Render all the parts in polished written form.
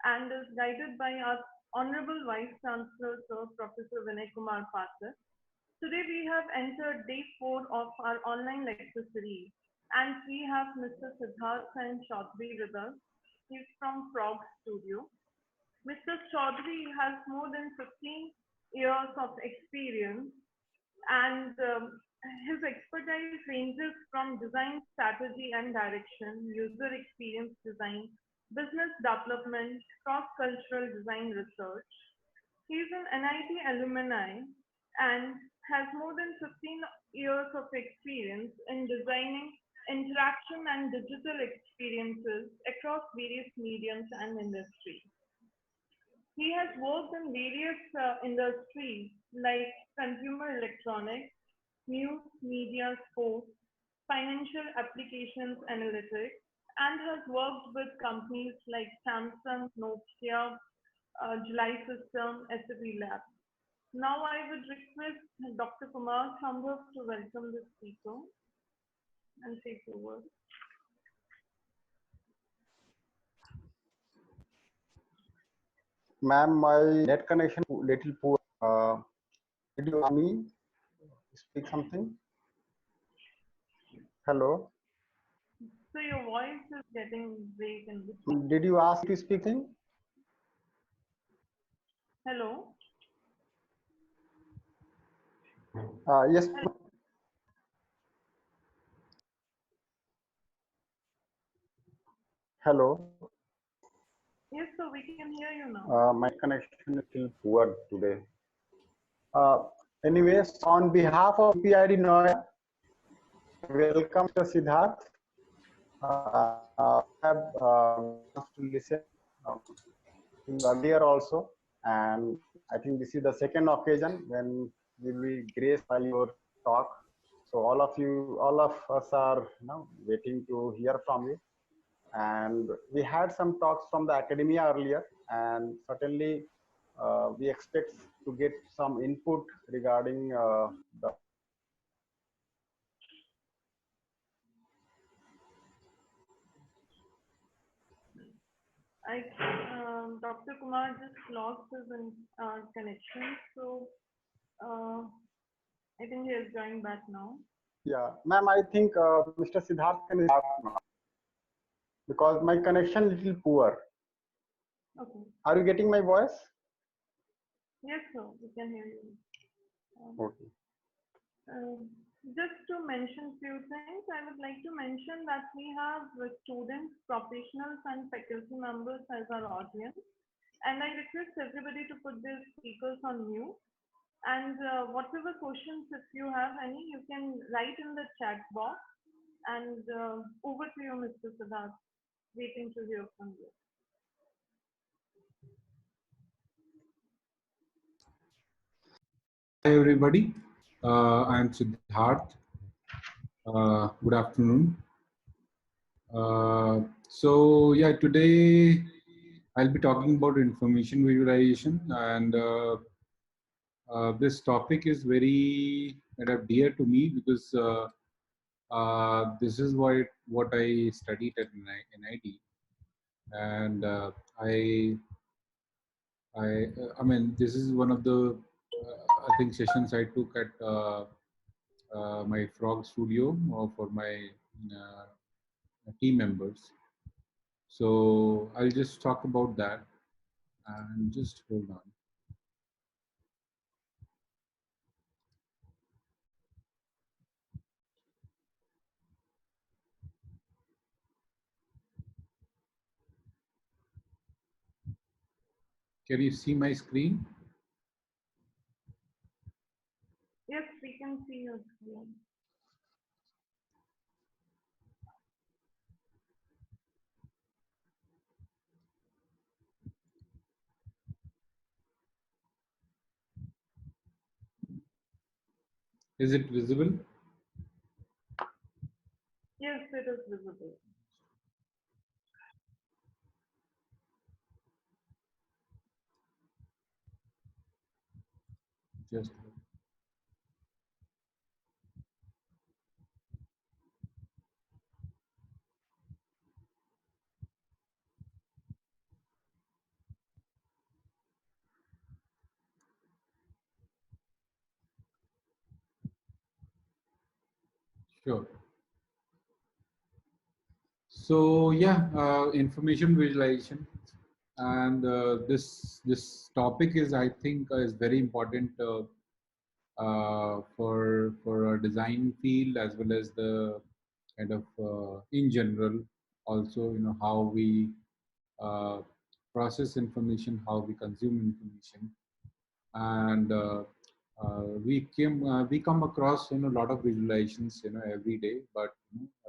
and is guided by our Honorable Vice Chancellor, Sir Professor Vinay Kumar Pathak. Today we have entered day 4 of our online lecture series, and we have Mr. Siddharth Sen Chaudhary with us. He's from Frog Studio. Mr. Chaudhary has more than 15 years of experience, and his expertise ranges from design strategy and direction, user experience design, business development, cross-cultural design research. He is an NIT alumni and has more than 15 years of experience in designing interaction and digital experiences across various mediums and industries. He has worked in various industries like consumer electronics, news, media, sports, financial applications, analytics, and has worked with companies like Samsung, Nokia, July System, SAP Lab. Now I would request Dr. Kumar Sambhav to welcome the speaker and take over. Ma'am, my net connection little poor. Did you want me speak something? Hello. So your voice is getting break in between. Did you ask to speak thing? Hello. Yes. Hello. Yes, so we can hear you now. My connection is still poor today. Anyways, on behalf of PID Noida, welcome to Siddharth. Have to listen earlier also, and I think this is the second occasion when we will be graced by your talk. So all of us are waiting to hear from you. And we had some talks from the academia earlier, and certainly we expect to get some input regarding the Dr. Kumar just lost his connection, so I think he has joined back now. Yeah, ma'am, I think Mr. Siddharth can start now because my connection is little poor. Okay. Are you getting my voice? Yes, sir, we can hear you. Okay. Just to mention few things, I would like to mention that we have students, professionals, and faculty members as our audience. And I request everybody to put their speakers on mute. And whatever questions, if you have any, you can write in the chat box. And over to you, Mr. Siddharth. Waiting to hear from you. Hi, everybody. I am Siddharth. Good afternoon. So yeah, today I'll be talking about information visualization, and this topic is very dear to me because this is what I studied at NIT, and I mean, this is one of the I think sessions I took at my Frog Studio for my team members. So I'll just talk about that and just hold on. Can you see my screen? Yes, we can see your screen. Is it visible? Yes, it is visible. Just Sure. So yeah, information visualization, and this topic is, I think, is very important for our design field, as well as the kind of in general. Also, how we uh, process information, how we consume information, and we come across a lot of visualizations every day, but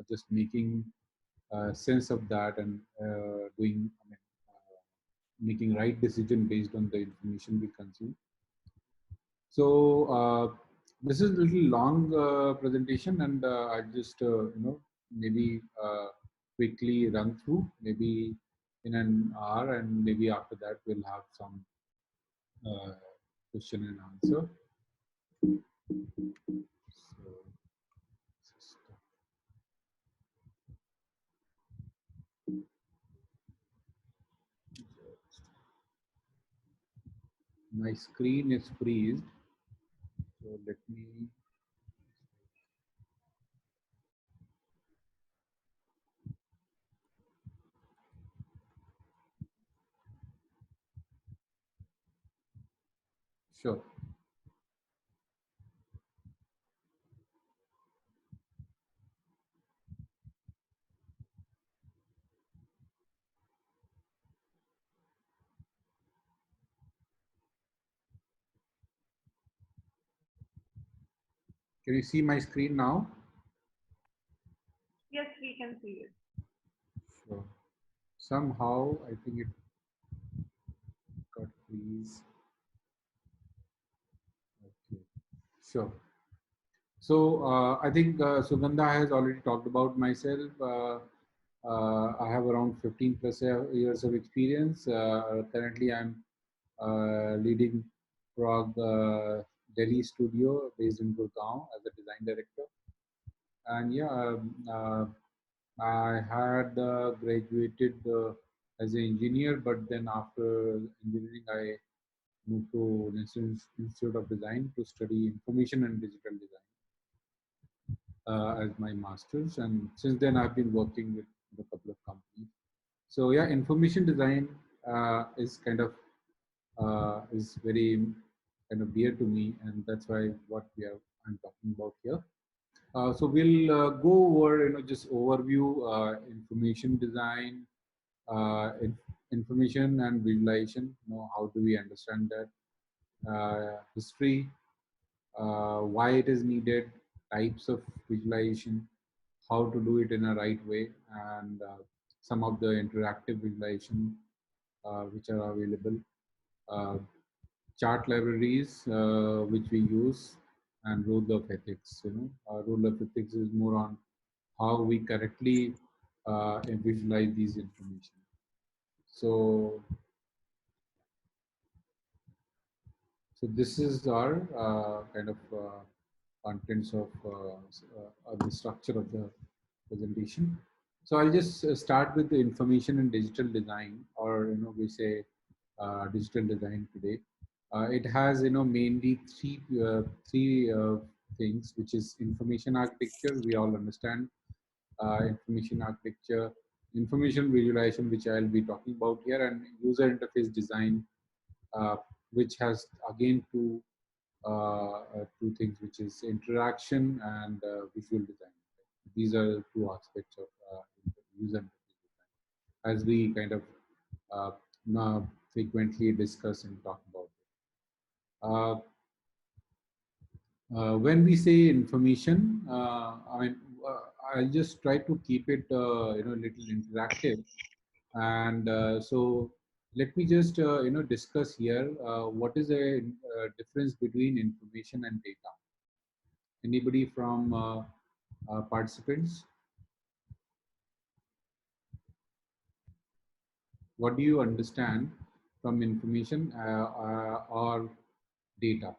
just making sense of that, and doing making right decision based on the information we consume. So this is a little long presentation, and I just maybe quickly run through, maybe in an hour, and maybe after that we'll have some uh, question and answer. So, my screen is freezed, so let me. Sure. Can you see my screen now? Yes, we can see it. Sure. Somehow I think it got freeze. Okay. Sure. So I think Sugandha has already talked about myself. I have around 15 plus years of experience. Currently, I'm leading Frog Delhi studio based in Gurgaon as a design director. And yeah, I had graduated as an engineer, but then after engineering, I moved to National Institute of Design to study information and digital design as my master's, and since then I've been working with a couple of companies. So yeah, information design is kind of is very kind of dear to me, and that's why I'm talking about here. So we'll go over just overview information design, information and visualization. How do we understand that history, why it is needed, types of visualization, how to do it in a right way, and some of the interactive visualization which are available, uh, chart libraries which we use, and rule of ethics. Rule of ethics is more on how we correctly visualize these information. So, so this is our kind of contents of the structure of the presentation. So I'll just start with the information and digital design, or we say digital design today. It has mainly three things, which is information architecture. We all understand information architecture, information visualization, which I'll be talking about here, and user interface design, uh, which has again two things, which is interaction and visual design. These are two aspects of user interface design, as we kind of now frequently discuss and talk about it. When we say information, I'll just try to keep it, a little interactive. And so let me just, discuss here what is a difference between information and data. Anybody from participants? What do you understand from information or data?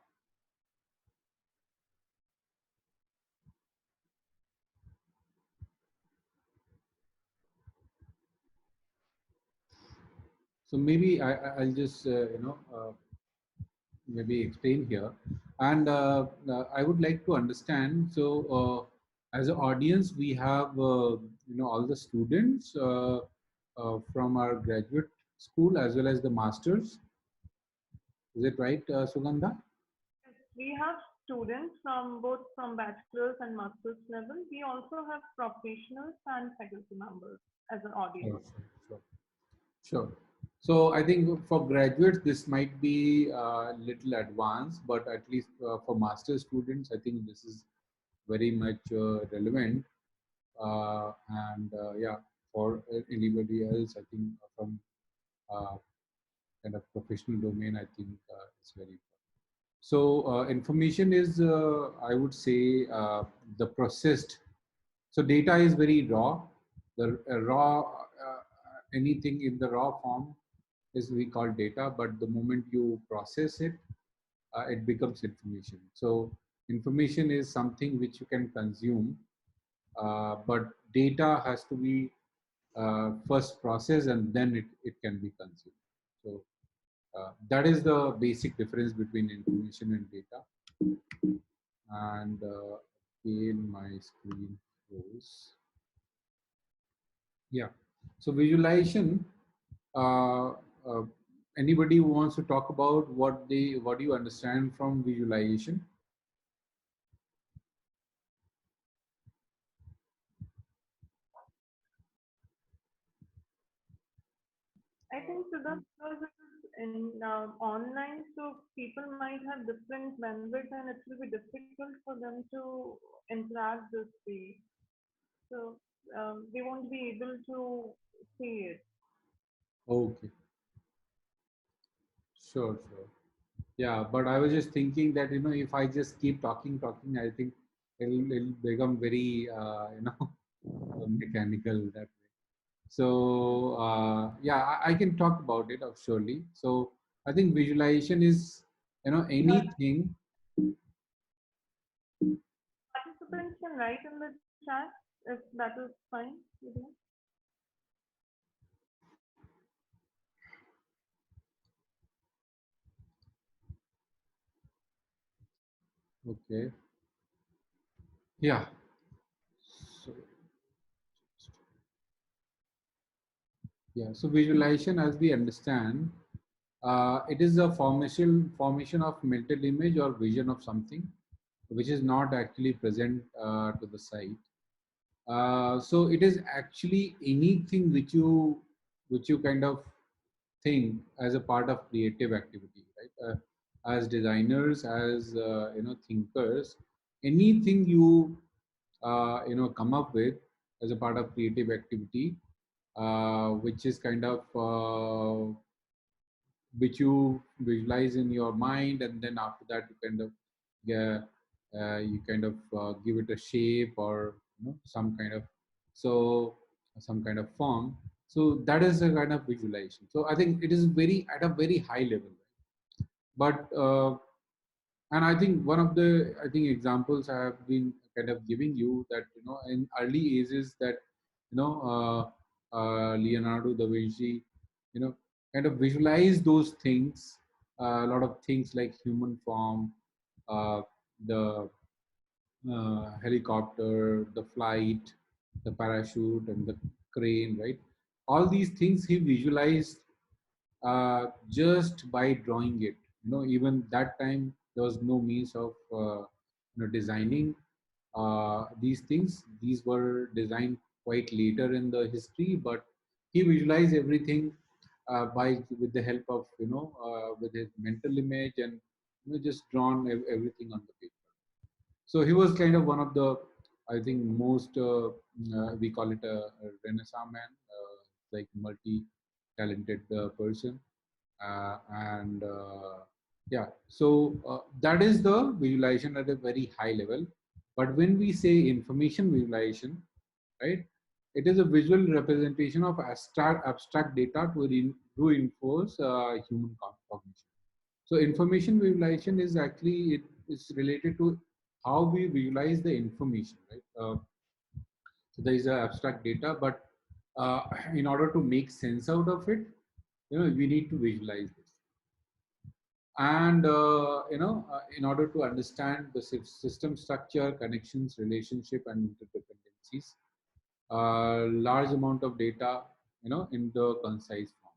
So maybe I'll just, maybe explain here. And I would like to understand. So As an audience, we have all the students from our graduate school as well as the masters. Is it right, Sugandha? We have students from both from bachelor's and master's level. We also have professionals and faculty members as an audience. Sure, sure, sure. So I think for graduates, this might be a little advanced, but at least for master students, I think this is very much relevant. And yeah, for anybody else, I think from uh, kind of professional domain, I think it's very important. So information is, I would say, the processed. So data is very raw. The raw, anything in the raw form is we call data, but the moment you process it, it becomes information. So information is something which you can consume, but data has to be first processed and then it can be consumed. So that is the basic difference between information and data. And again, my screen froze. Yeah. So visualization. Uh, uh, Anybody who wants to talk about what do you understand from visualization? I think so that because it is in online, so people might have different bandwidth and it will be difficult for them to interact this way. So they won't be able to see it. Okay, sure, sure. Yeah, but I was just thinking that if I just keep talking, I think it'll become very mechanical that way. So yeah, I can talk about it surely. So I think visualization is anything. Participants can write in the chat if that is fine with you. Okay. Yeah. So, yeah. So visualization, as we understand, it is a formation of mental image or vision of something which is not actually present to the sight. So it is actually anything which you kind of think as a part of creative activity, right? As designers, as thinkers, anything you come up with as a part of creative activity, which is kind of which you visualize in your mind, and then after that you kind of yeah, you kind of give it a shape or some kind of so some kind of form. So that is a kind of visualization. So I think it is very at a very high level, but and I think one of the examples I have been kind of giving you that in early ages that Leonardo da Vinci kind of visualize those things, a lot of things like human form, uh, the helicopter, the flight, the parachute, and the crane, right? All these things he visualized just by drawing it. Even that time there was no means of designing these things. These were designed quite later in the history, but he visualized everything by with the help of with his mental image and just drawn everything on the paper. So he was kind of one of the, I think, most we call it a Renaissance man, like multi-talented person, and yeah. So that is the visualization at a very high level. But when we say information visualization, right? It is a visual representation of abstract data to reinforce human cognition. So information visualization is actually it is related to how we visualize the information, right? So there is a abstract data, but in order to make sense out of it, we need to visualize this. And in order to understand the system structure, connections, relationship, and interdependencies, large amount of data, in the concise form.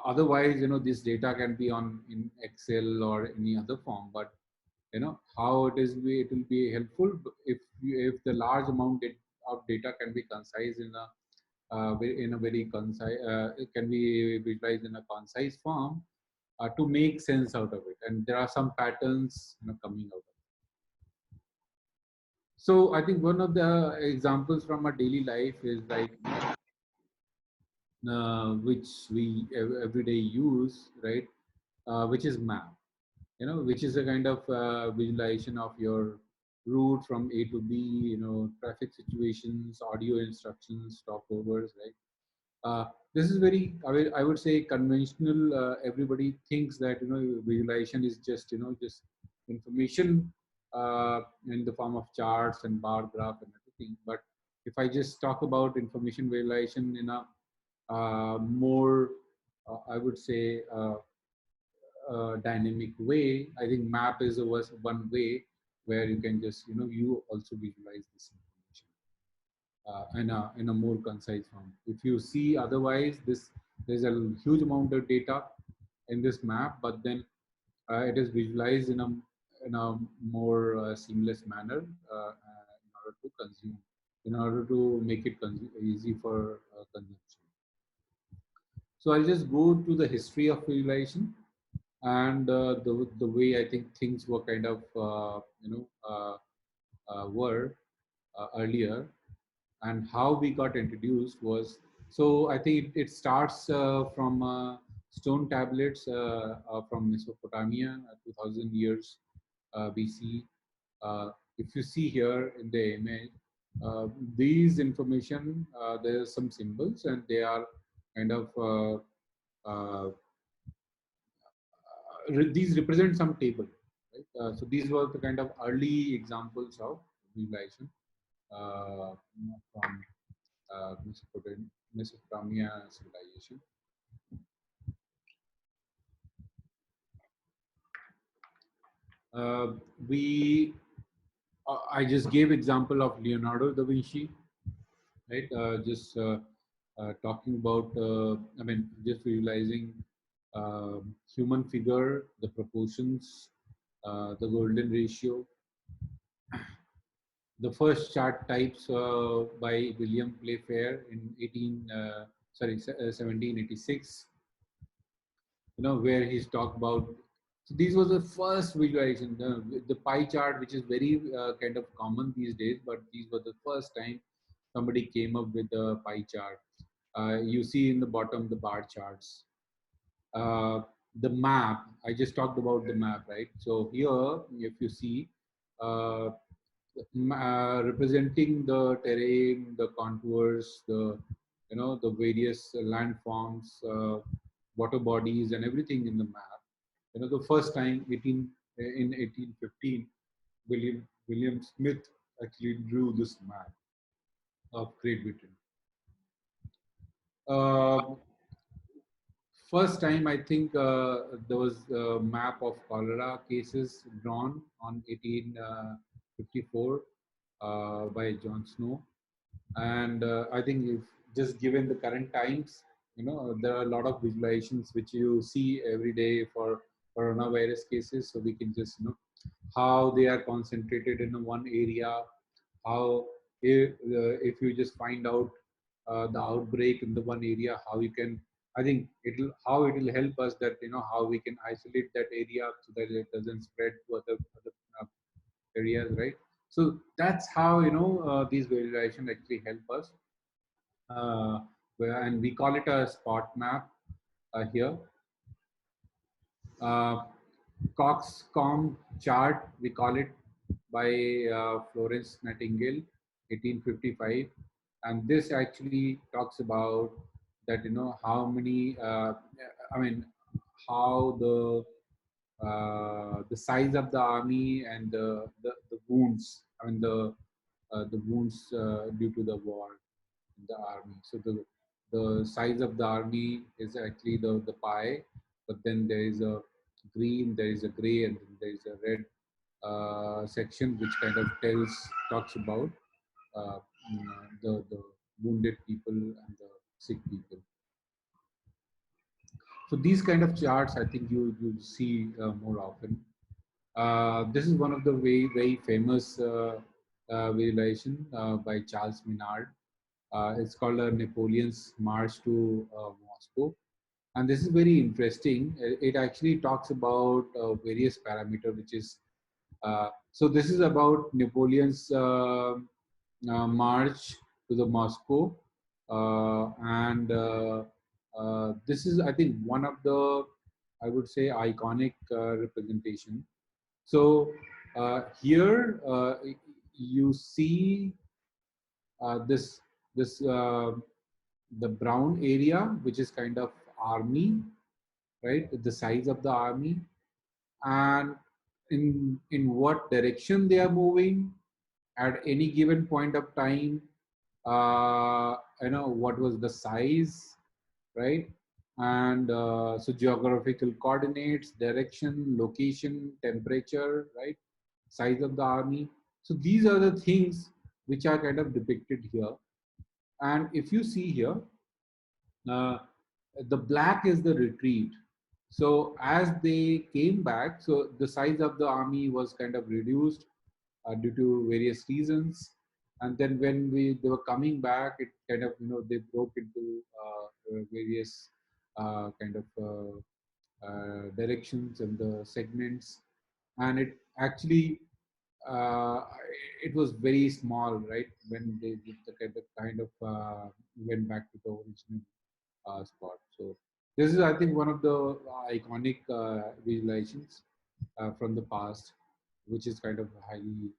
Otherwise, this data can be on in Excel or any other form, but how it will be helpful if the large amount of data can be concise in a very concise, it can be visualized in a concise form, to make sense out of it, and there are some patterns coming out of it. So I think one of the examples from our daily life is like, which we everyday use, right? Which is map, which is a kind of visualization of your route from A to B, traffic situations, audio instructions, stopovers, right? This is very, I would say, conventional. Everybody thinks that visualization is just information in the form of charts and bar graph and everything. But if I just talk about information visualization in a more, I would say, dynamic way, I think map is one way where you can just you also visualize this information in a more concise form. If you see otherwise, there's a huge amount of data in this map, but then it is visualized in a more seamless manner, in order to consume, in order to make it easy for consumption. So I'll just go to the history of visualization and the way I think things were kind of were earlier, and how we got introduced was, so I think it starts from stone tablets from Mesopotamia, 2000 years BC. If you see here in the image, these information, there are some symbols and they are kind of these represent some table, right? So these were the kind of early examples of visualization from Mesopotamia civilization. We I just gave example of Leonardo da Vinci, right? Just talking about, I mean, just visualizing human figure, the proportions, the golden ratio. The first chart types by William Playfair in 1786, where he's talked about. So these was the first visualization, the pie chart, which is very kind of common these days, but these were the first time somebody came up with a pie chart. You see in the bottom the bar charts. The map, I just talked about the map, right? So here, if you see, uh, representing the terrain, the contours, the various landforms, water bodies, and everything in the map. The first time, in 1815, William Smith actually drew this map of Great Britain. First time, I think there was a map of cholera cases drawn on 1854 by John Snow. And I think if just given the current times, there are a lot of visualizations which you see every day for coronavirus cases. So we can just how they are concentrated in one area, how if you just find out the outbreak in the one area, how you can, I think it will help us that how we can isolate that area so that it doesn't spread to other areas, right? So that's how these visualizations actually help us, and we call it a spot map here. Coxcomb chart, we call it, by Florence Nightingale, 1855, and this actually talks about that how many, I mean, how the size of the army and the wounds, I mean the wounds due to the war in the army. So the size of the army is actually the pie, but then there is a green, there is a gray, and then there is a red section which kind of talks about the wounded people and the sick people. So these kind of charts, I think you see more often. This is one of the very famous visualization by Charles Minard. It's called Napoleon's March to Moscow, and this is very interesting. It actually talks about various parameters, which is so this is about Napoleon's march to the Moscow, and this is, I think, one of the, I would say, iconic representation. So here you see this the brown area, which is kind of army, right? The size of the army, and in what direction they are moving at any given point of time. What was the size, right? And so geographical coordinates, direction, location, temperature, right? Size of the army. So these are the things which are kind of depicted here. And if you see here, uh, the black is the retreat. So as they came back, so the size of the army was kind of reduced due to various reasons. And then when they were coming back, it kind of, they broke into various kind of directions and the segments. And it actually, uh, it was very small, right? When they did the kind of went back to the original spot. So this is, I think, one of the iconic visualizations from the past, which is kind of highly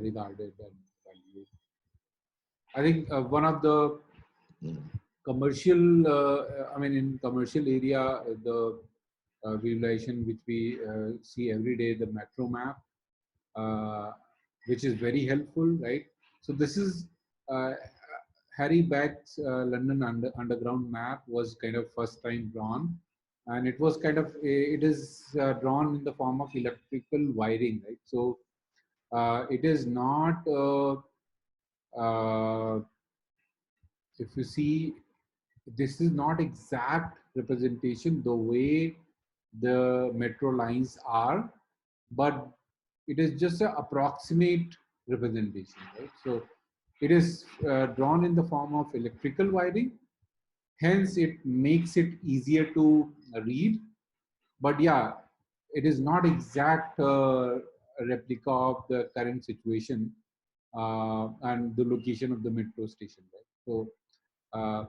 regarded and valued. I think one of the commercial, in commercial area, the visualization which we see every day, the metro map, which is very helpful, right? So this is uh, Harry Beck's London Underground map was kind of first time drawn, and it was kind of it is drawn in the form of electrical wiring, right? So it is not uh, if you see, this is not exact representation the way the metro lines are, but it is just an approximate representation, right? So it is drawn in the form of electrical wiring, hence it makes it easier to read. But yeah, it is not exact replica of the current situation and the location of the metro station, right? So uh,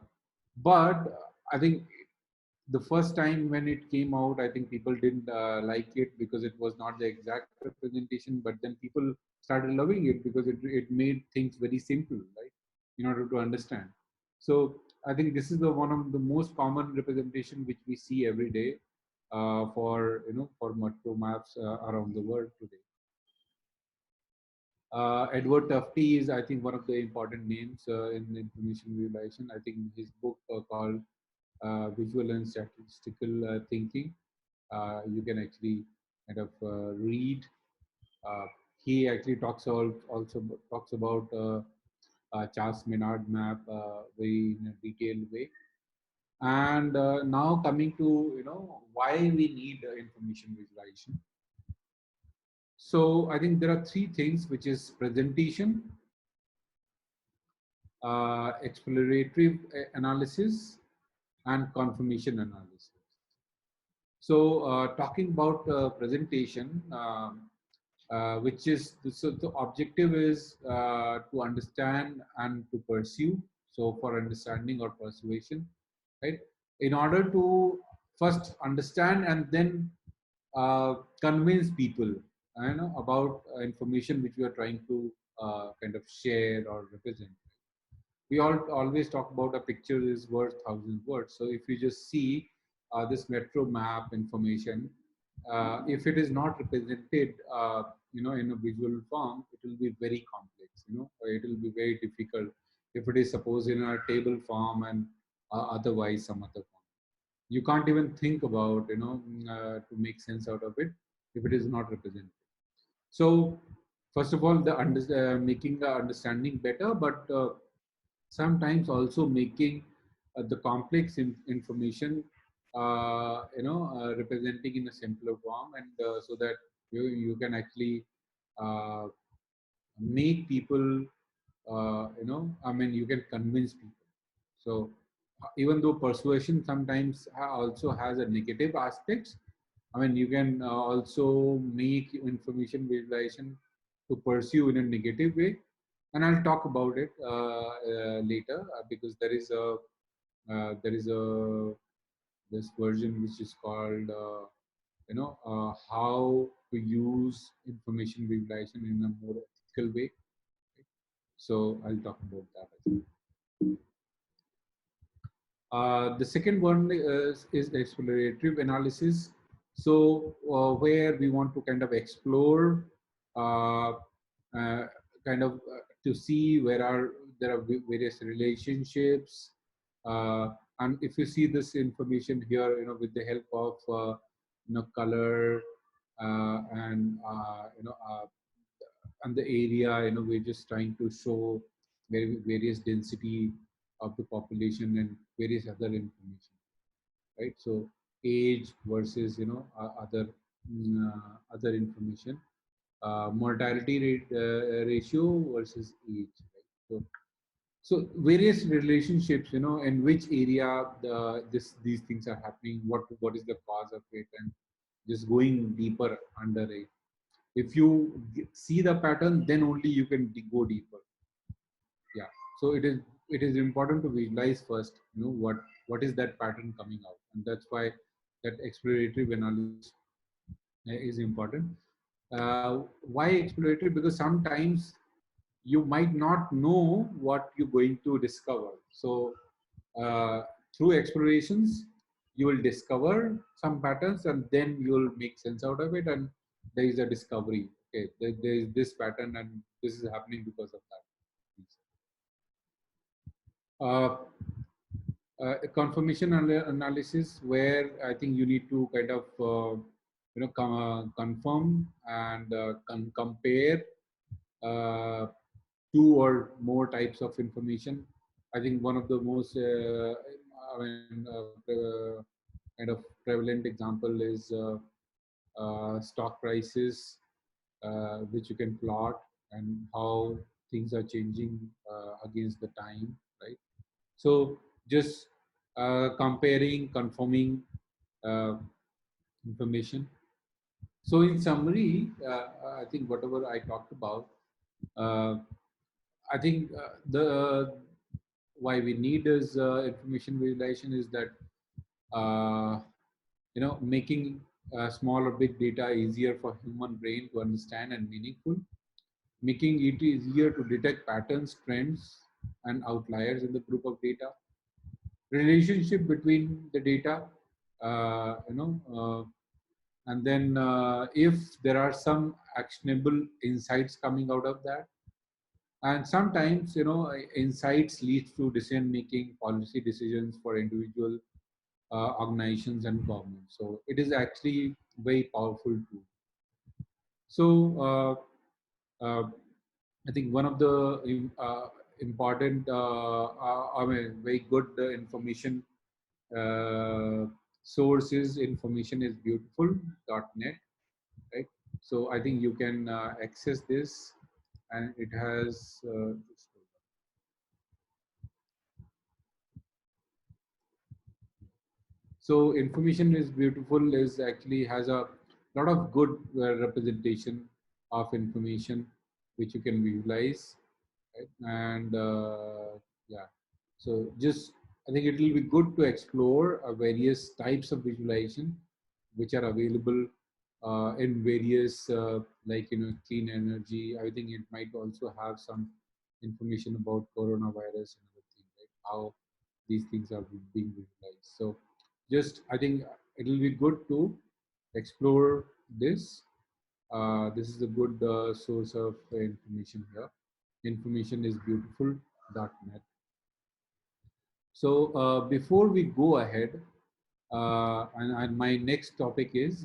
but I think the first time when it came out, I think people didn't like it because it was not the exact representation. But then people started loving it because it made things very simple, right, in order to understand. So I think this is the one of the most common representation which we see every day for metro maps around the world today. Edward Tufte is, I think, one of the important names in information visualization. I think his book called Visual and Statistical Thinking, you can actually kind of read. Uh, he actually also talks about Charles Minard map very in a detailed way. And now coming to why we need information visualization. So I think there are three things, which is presentation, exploratory analysis, and confirmation analysis. So talking about presentation, which is so the objective is to understand and to pursue. So for understanding or persuasion, right? In order to first understand and then convince people, about information which we are trying to kind of share or represent. We all always talk about a picture is worth 1,000 words. So if you just see this metro map information, if it is not represented, in a visual form, it will be very complex. Or it will be very difficult if it is suppose in a table form and otherwise some other form. you can't even think about, to make sense out of it if it is not represented. So first of all, making the understanding better, but sometimes also making the complex information, representing in a simpler form, and so that you can actually uh, make people, you can convince people. So even though persuasion sometimes also has a negative aspects, you can also make information visualization to pursue in a negative way, and I'll talk about it later, because there is a this version which is called how to use information visualization in a more ethical way. So I'll talk about that as well. The second one is exploratory analysis. So where we want to kind of explore, uh, kind of to see there are various relationships, and if you see this information here, with the help of color, and the area, we're just trying to show various density of the population and various other information, right? So age versus other information, mortality rate ratio versus age, right? So various relationships, in which area these things are happening, what is the cause of it, and just going deeper under it. If you see the pattern, then only you can go deeper. Yeah. So it is important to visualize first, what is that pattern coming out, and that's why that exploratory analysis is important. Why exploratory? Because sometimes you might not know what you're going to discover. So uh, through explorations, you will discover some patterns, and then you'll make sense out of it, and there is a discovery. Okay, there is this pattern, and this is happening because of that. Uh, confirmation analysis, where I think you need to kind of confirm and compare uh, two or more types of information. I think one of the most kind of prevalent example is stock prices, which you can plot, and how things are changing against the time, right? So just comparing, confirming uh, information. So in summary, I think whatever I talked about, uh, I think the why we need is information visualization is that uh, making small or big data easier for human brain to understand and meaningful, making it easier to detect patterns, trends, and outliers in the group of data, relationship between the data, uh, you know, uh, and then if there are some actionable insights coming out of that, and sometimes insights lead to decision making, policy decisions for individual organizations and governments. So it is actually very powerful tool. So I think one of the important, very good information source is information is beautiful.net, right? So I think you can access this, and it has so information is beautiful is actually has a lot of good representation of information which you can visualize, right? And yeah, so just I think it will be good to explore various types of visualization which are available in various clean energy. I think it might also have some information about coronavirus and other things, right? How these things are being visualized. So just I think it will be good to explore this. This is a good source of information here. Information is beautiful.net. So before we go ahead, And my next topic is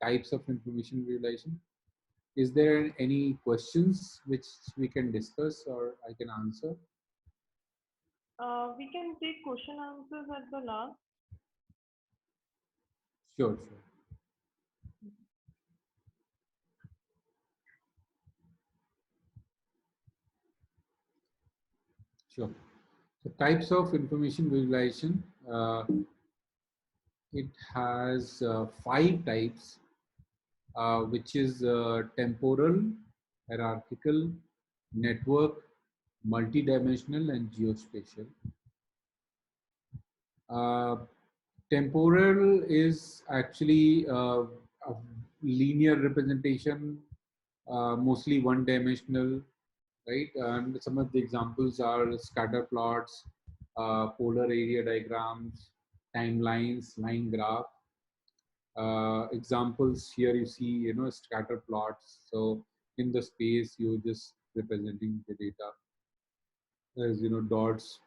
types of information visualization. Is there any questions which we can discuss or I can answer? We can take question answers at the last. Sure, sure. Sure. So types of information visualization, it has 5 types, which is temporal, hierarchical, network, multidimensional, and geospatial. Uh, Temporal is actually a linear representation, mostly one-dimensional, right? And some of the examples are scatter plots, polar area diagrams, timelines, line graph. Examples here you see, scatter plots. So in the space, you're just representing the data as, dots,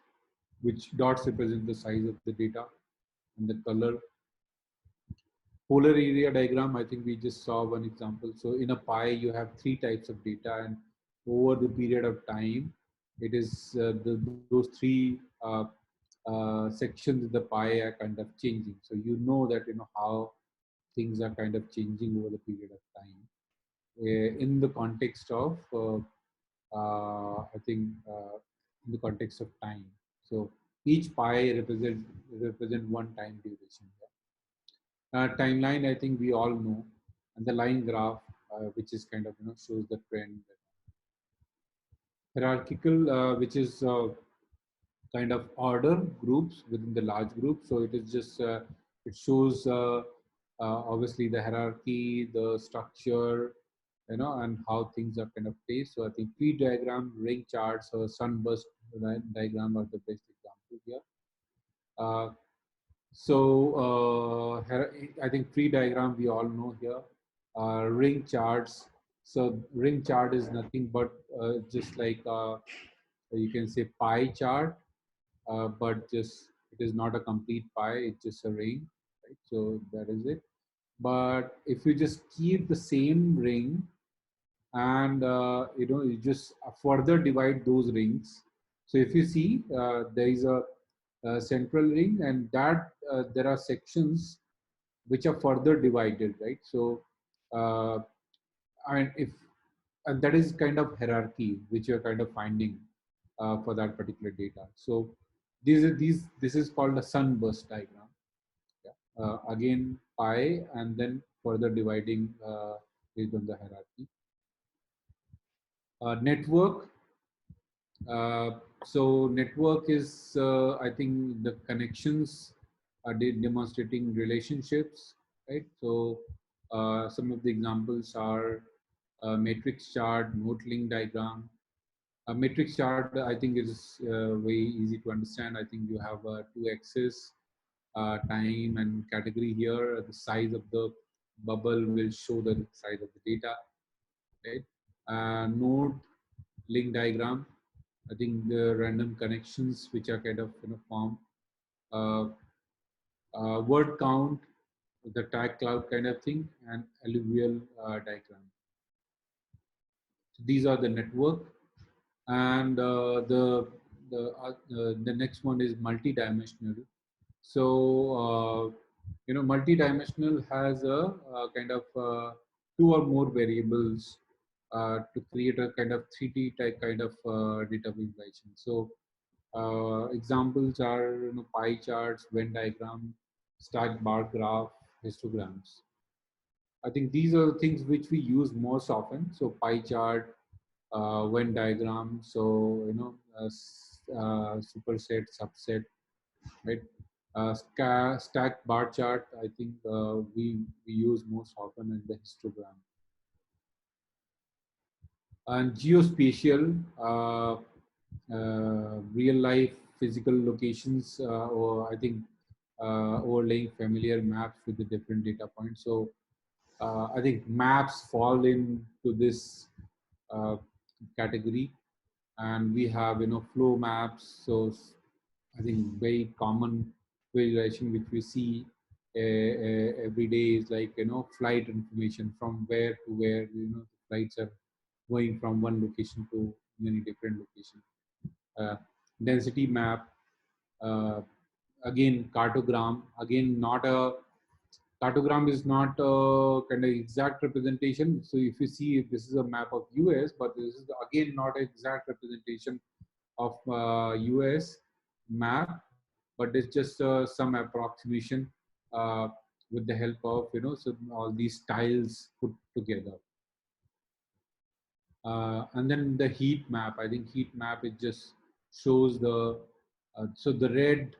which dots represent the size of the data and the color. Polar area diagram, I think we just saw one example. So in a pie, you have 3 types of data, and over the period of time, it is those 3 sections of the pie are kind of changing. So you know that how things are kind of changing over the period of time in the context of I think in the context of time. So each pie represent one time duration. Timeline, I think we all know, and the line graph, which is kind of shows the trend. Hierarchical, which is kind of order groups within the large group. So it is just it shows obviously the hierarchy, the structure, and how things are kind of placed. So I think tree diagram, ring charts, or sunburst diagram are the best examples here. Uh, I think tree diagram we all know here. Ring charts. So ring chart is nothing but just like you can say pie chart, but just it is not a complete pie. It's just a ring, right? So that is it. But if you just keep the same ring and you just further divide those rings. So if you see there is a central ring, and that there are sections which are further divided, right? So uh, and if and that is kind of hierarchy which you're kind of finding for that particular data. So this is called a sunburst diagram. Yeah. Again pi, and then further dividing based on the hierarchy. Network. So network is, I think, the connections are demonstrating relationships, right? So some of the examples are matrix chart, node link diagram. A matrix chart, I think, is very easy to understand. I think you have 2 axes, time and category here. The size of the bubble will show the size of the data, right? Node link diagram, I think the random connections which are kind of formed. Uh, Word count, the tag cloud kind of thing, and alluvial diagram. So these are the network, and the next one is multi-dimensional. So multi-dimensional has a kind of 2 or more variables to create a kind of 3D type kind of data visualization. So examples are pie charts, Venn diagram, stack bar graph, histograms. I think these are the things which we use most often. So pie chart, Venn diagram. So superset, subset, right? Stack bar chart. I think we use most often in the histogram. And geospatial, real life physical locations, or I think overlaying familiar maps with the different data points. So I think maps fall into this category, and we have flow maps. So I think very common visualization which we see every day is like, flight information from where to where, the flights are going from one location to many different locations. Uh, Density map, uh, again cartogram, again not a cartogram is not a kind of exact representation. So if you see, this is a map of US, but this is again not an exact representation of US map, but it's just some approximation uh, with the help of, so all these tiles put together. And then the heat map, I think heat map, it just shows the, so the red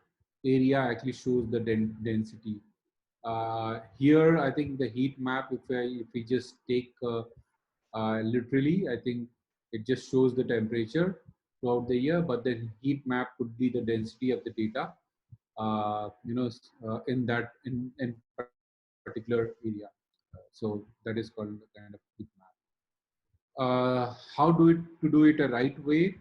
area actually shows the density. Here, I think the heat map, if we just take literally, I think it just shows the temperature throughout the year, but then heat map could be the density of the data, in that, in particular area. So that is called the kind of heat map. How to do it a right way?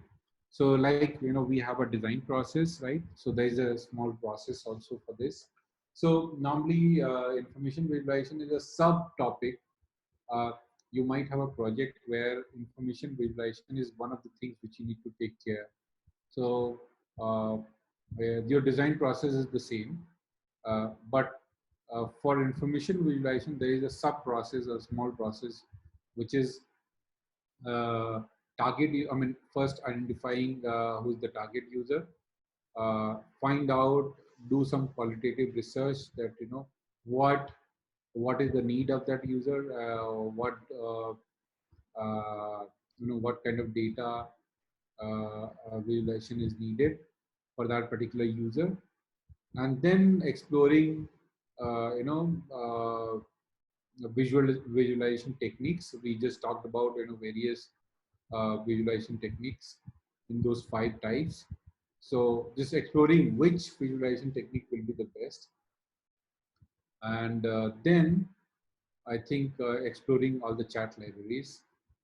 So like, we have a design process, right? So there is a small process also for this. So normally information visualization is a subtopic. uh, you might have a project where information visualization is one of the things which you need to take care. So your design process is the same, but for information visualization there is a sub process, a small process, which is target. I mean, first identifying who's the target user, find out, do some qualitative research that, what is the need of that user, what kind of data visualization is needed for that particular user, and then exploring, you know, visualization techniques. We just talked about, various visualization techniques in those 5 types. So just exploring which visualization technique will be the best, and then I think exploring all the chart libraries.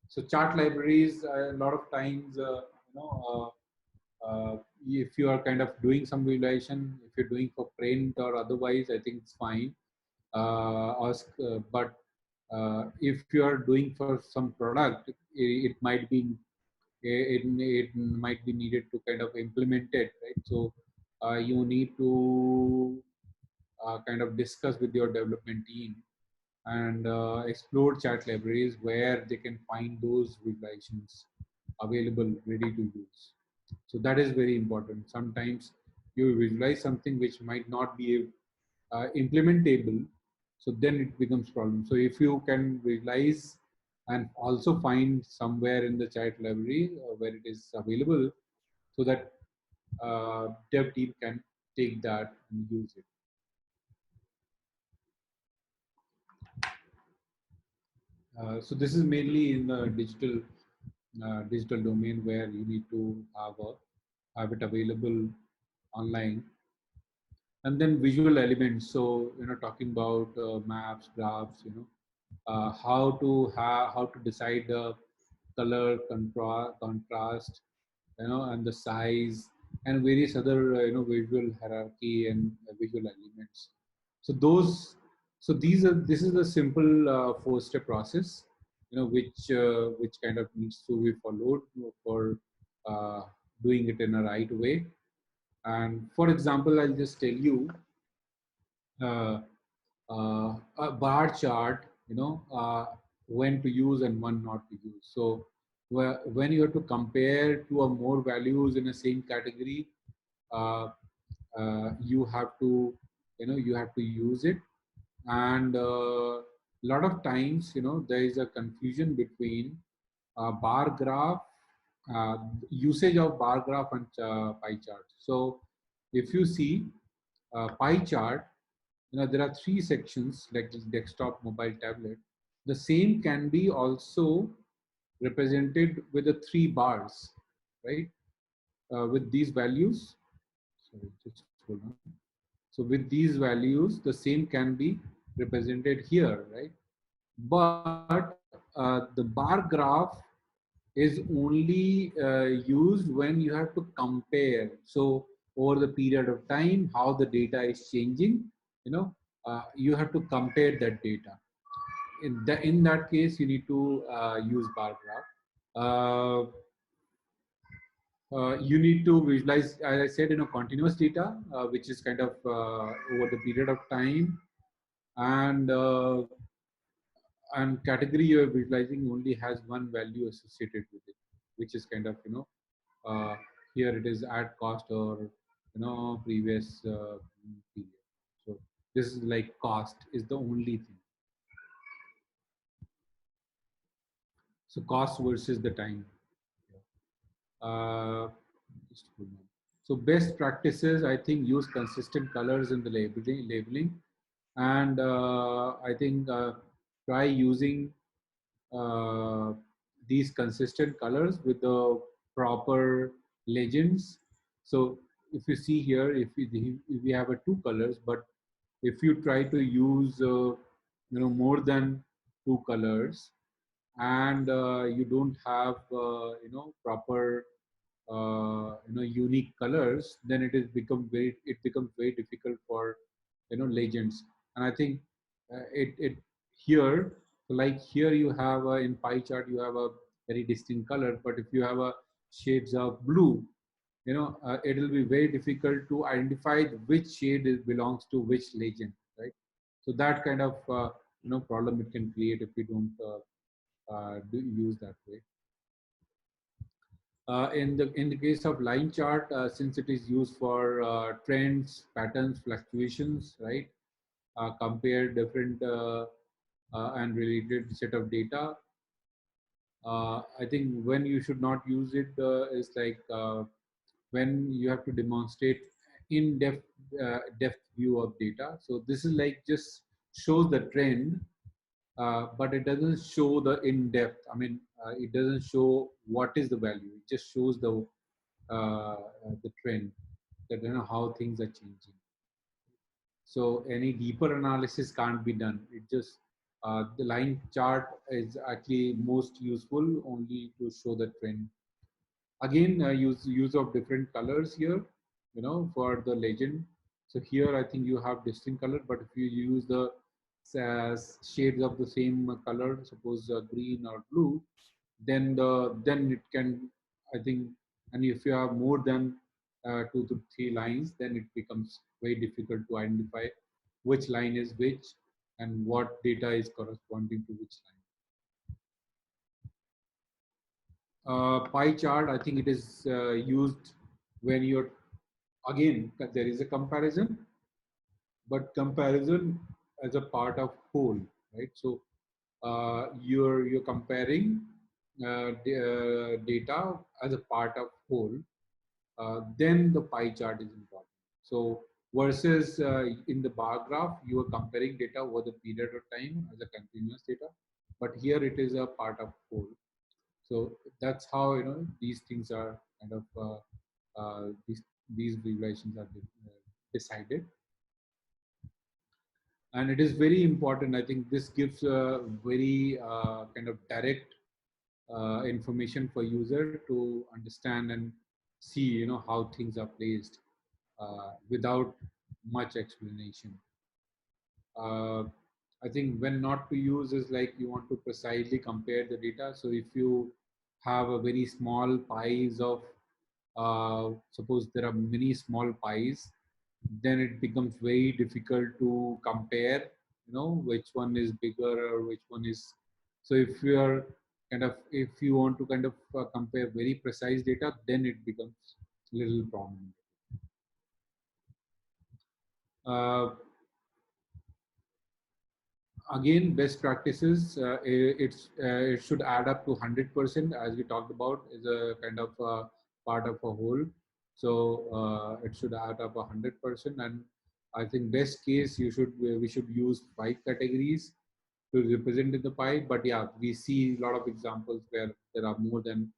So chart libraries, a lot of times, if you are kind of doing some visualization, if you're doing for print or otherwise, I think it's fine. But if you are doing for some product, it might be, it might be needed to kind of implement it, right? So you need to kind of discuss with your development team and explore chat libraries where they can find those visualizations available, ready to use. So that is very important. Sometimes you visualize something which might not be implementable, so then it becomes problem. So if you can visualize and also find somewhere in the chat library where it is available, so that dev team can take that and use it. So this is mainly in the digital domain, where you need to have it available online. And then visual elements. So, talking about maps, graphs, how to decide the color, contrast, and the size, and various other, visual hierarchy and visual elements. So this is a simple 4-step process, which kind of needs to be followed for uh, doing it in a right way. And for example, I'll just tell you uh, a bar chart, when to use and when not to use. So when you have to compare two or more values in the same category, uh, you have to, you have to use it. And a lot of times, there is a confusion between bar graph, usage of bar graph and pie chart. So if you see pie chart, there are 3 sections like desktop, mobile, tablet. The same can be also represented with the 3 bars, right? With these values, sorry, just hold on. So with these values, the same can be represented here, right? But the bar graph is only used when you have to compare. So over the period of time, how the data is changing, you have to compare that data. In that case, you need to use bar graph. You need to visualize, as I said, continuous data, which is kind of over the period of time, and category you are visualizing only has one value associated with it, which is kind of here it is at cost or previous period. So this is like cost is the only thing. So cost versus the time. Uh, so best practices, I think, use consistent colors in the labeling, and I think try using uh, these consistent colors with the proper legends. So if you see here, if we have two colors, but if you try to use more than two colors, and you don't have proper unique colors, then it becomes very difficult for legends. And I think it here, like here you have in pie chart you have a very distinct color, but if you have a shades of blue, it will be very difficult to identify which shade belongs to which legend, right? So that kind of problem it can create if we don't use that way. In the case of line chart, since it is used for trends, patterns, fluctuations, right? Compare different and related set of data. I think when you should not use it is like when you have to demonstrate in-depth depth view of data. So this is like just shows the trend, but it doesn't show the in-depth. I mean, it doesn't show what is the value. It just shows the trend, that how things are changing. So any deeper analysis can't be done. It just the line chart is actually most useful only to show the trend. Again, use of different colors here, for the legend. So here I think you have distinct color, but if you use the shades of the same color, suppose green or blue, then it can, I think, and if you have more than 2 to 3 lines, then it becomes very difficult to identify which line is which and what data is corresponding to which line. Pie chart, I think it is used when you're, again, there is a comparison, but comparison as a part of whole, right? So you're comparing data as a part of whole, then the pie chart is important. So versus in the bar graph, you are comparing data over the period of time as a continuous data, but here it is a part of whole. So that's how these things are kind of these visualizations are decided, and it is very important. I think this gives a very kind of direct information for user to understand and see how things are placed without much explanation. I think when not to use is like you want to precisely compare the data. So if you have a very small pies of, suppose there are many small pies, then it becomes very difficult to compare, which one is bigger or which one is. So if you are if you want to kind of compare very precise data, then it becomes a little prominent. Again, best practices, it should add up to 100%, as we talked about, is a kind of part of a whole. So it should add up 100%, and I think best case we should use 5 categories to represent in the pie. But yeah, we see a lot of examples where there are more than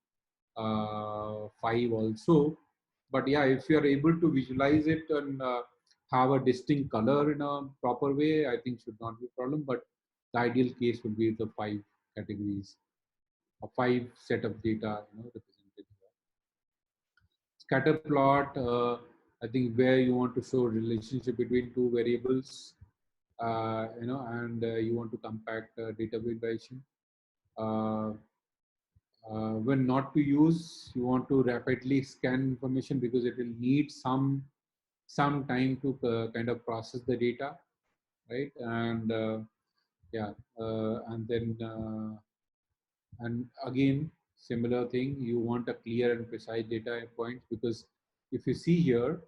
5 also. But yeah, if you are able to visualize it and have a distinct color in a proper way, I think should not be a problem. But the ideal case would be the 5 categories, a 5 set of data represented here. Scatter plot, I think where you want to show relationship between two variables, and you want to compact data visualization. Uh, when not to use, you want to rapidly scan information because it will need some time to kind of process the data, right? And yeah, and then and again, similar thing, you want a clear and precise data point, because if you see here,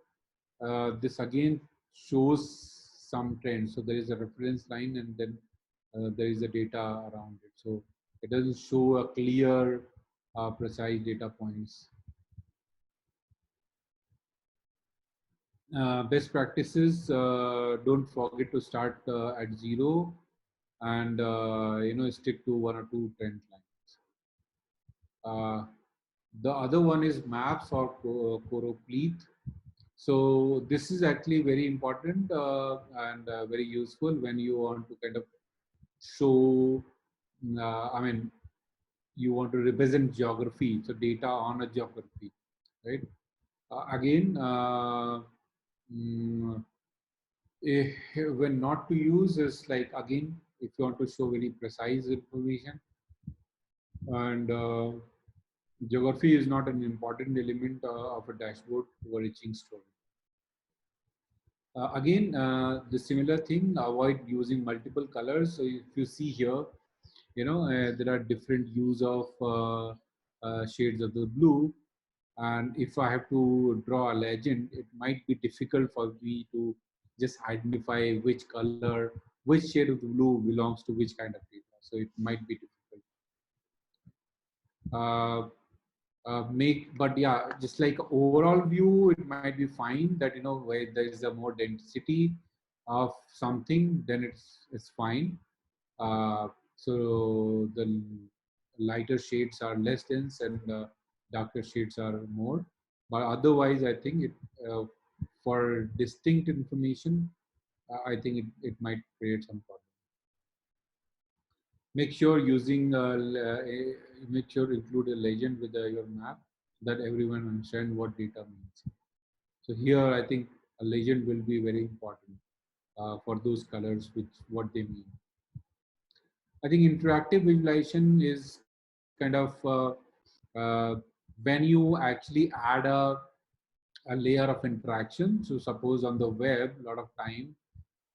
this again shows some trends. So there is a reference line, and then there is a data around it. So it doesn't show a clear, precise data points. Best practices, don't forget to start at 0, and stick to 1 or 2 trend lines. The other one is maps or choropleth. So this is actually very important and very useful when you want to kind of show, you want to represent geography, so data on a geography, right? Again, mm, when not to use is like, again, if you want to show very precise information, and geography is not an important element of a dashboard overreaching story. Again, the similar thing, avoid using multiple colors. So if you see here, there are different use of shades of the blue. And if I have to draw a legend, it might be difficult for me to just identify which color, which shade of the blue belongs to which kind of data. So it might be difficult. But yeah, just like overall view, it might be fine that, where there is a more density of something, then it's fine. So the lighter shades are less dense, and darker shades are more. But otherwise, I think for distinct information, I think it might create some problem. Make sure make sure include a legend with your map, that everyone understand what data means. So here, I think a legend will be very important for those colors, which what they mean. I think interactive visualization is kind of when you actually add a layer of interaction. So suppose on the web, a lot of time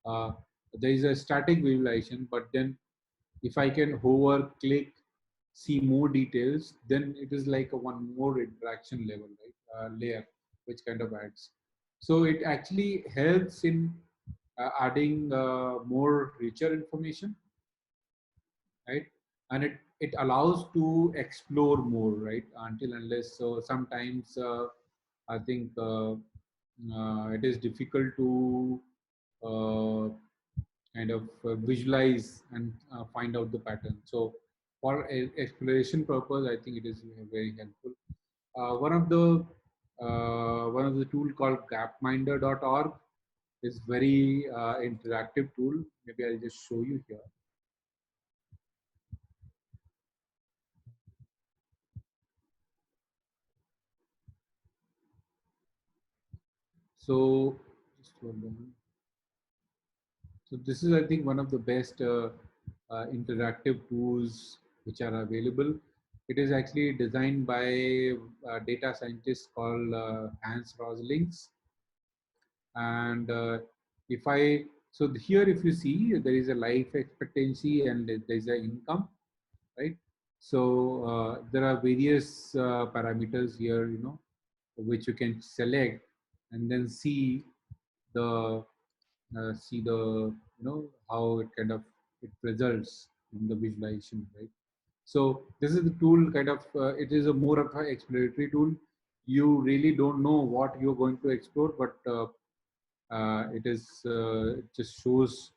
uh, there is a static visualization, but then if I can hover, click, see more details, then it is like a one more interaction level, right? Layer, which kind of adds. So it actually helps in adding more richer information, right? And it allows to explore more, right? Until unless, so sometimes I think it is difficult to uh, kind of visualize and find out the pattern. So for exploration purpose, I think it is very helpful. One of the tool called gapminder.org is very interactive tool. Maybe I'll just show you here. So just hold on. So this is, I think, one of the best interactive tools which are available. It is actually designed by a data scientist called Hans Roslings. And if I, so here, if you see, there is a life expectancy and there is an income, right? So there are various parameters here, which you can select and then see the how it kind of it results in the visualization, right? So this is the tool kind of it is a more of an exploratory tool. You really don't know what you're going to explore, but it just shows,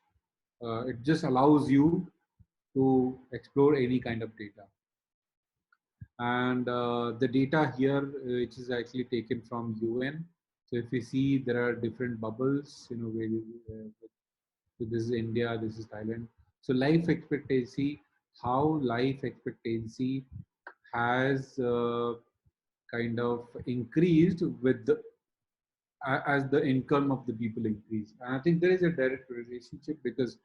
it just allows you to explore any kind of data. And the data here, which is actually taken from UN. So if you see, there are different bubbles, where so this is India, this is Thailand. So life expectancy, how life expectancy has kind of increased with as the income of the people increase. And I think there is a direct relationship, because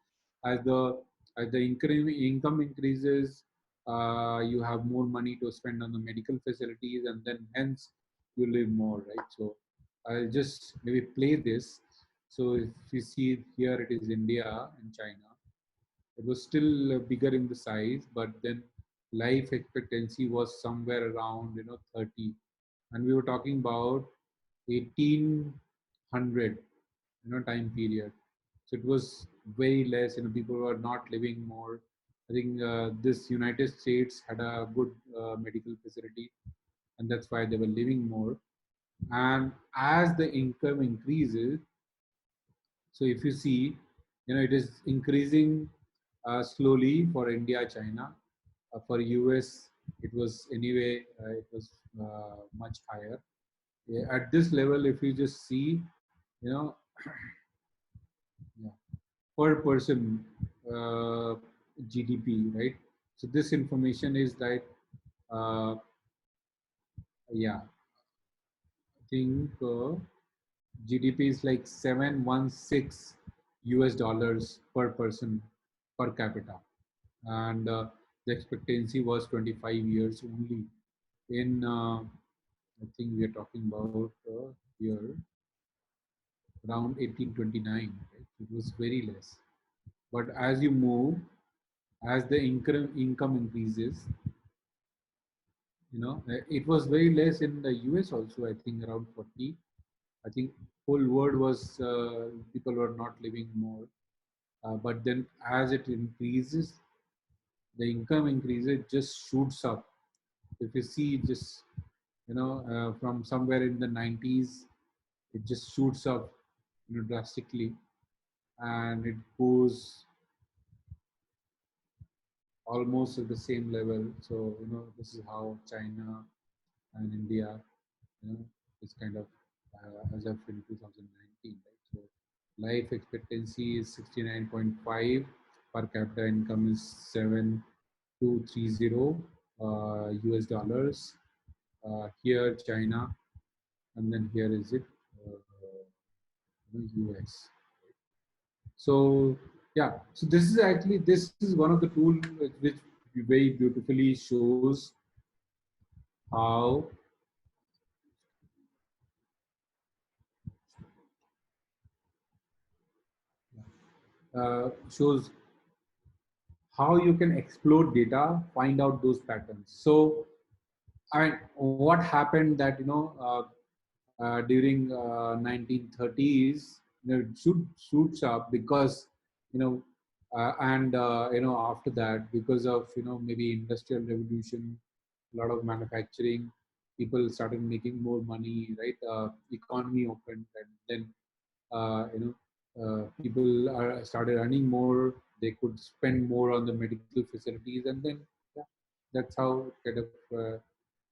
as the income increases, you have more money to spend on the medical facilities, and then hence you live more, right? So I'll just maybe play this. So if you see here, it is India and China. It was still bigger in the size, but then life expectancy was somewhere around 30, and we were talking about 1800 time period. So it was very less. People were not living more. I think this United States had a good medical facility, and that's why they were living more. And as the income increases, so if you see, it is increasing slowly for India, China. For US, it was anyway, it was much higher. Yeah, at this level, if you just see, you know, yeah, per person GDP, right? So this information is like, uh, yeah, I think GDP is like 716 US dollars per person per capita, and the expectancy was 25 years only. In I think we are talking about here around 1829. Right? It was very less. But as you move, as the income increases, it was very less in the US also. I think around 40. I think whole world was people were not living more. But then as it increases, the income increases, just shoots up. If you see, just from somewhere in the 90s, it just shoots up, drastically, and it goes almost at the same level. So this is how China and India, is kind of as of in 2019, right? So life expectancy is 69.5, per capita income is 7230 US dollars. Here China, and then here is it US. So yeah, so this is one of the tools which very beautifully shows how shows how you can explore data, find out those patterns. So I mean, what happened that during 1930s, it shoots up because you know and after that, because of maybe industrial revolution, a lot of manufacturing, people started making more money, right? Economy opened, and then people started earning more. They could spend more on the medical facilities, and then yeah, that's how it kind of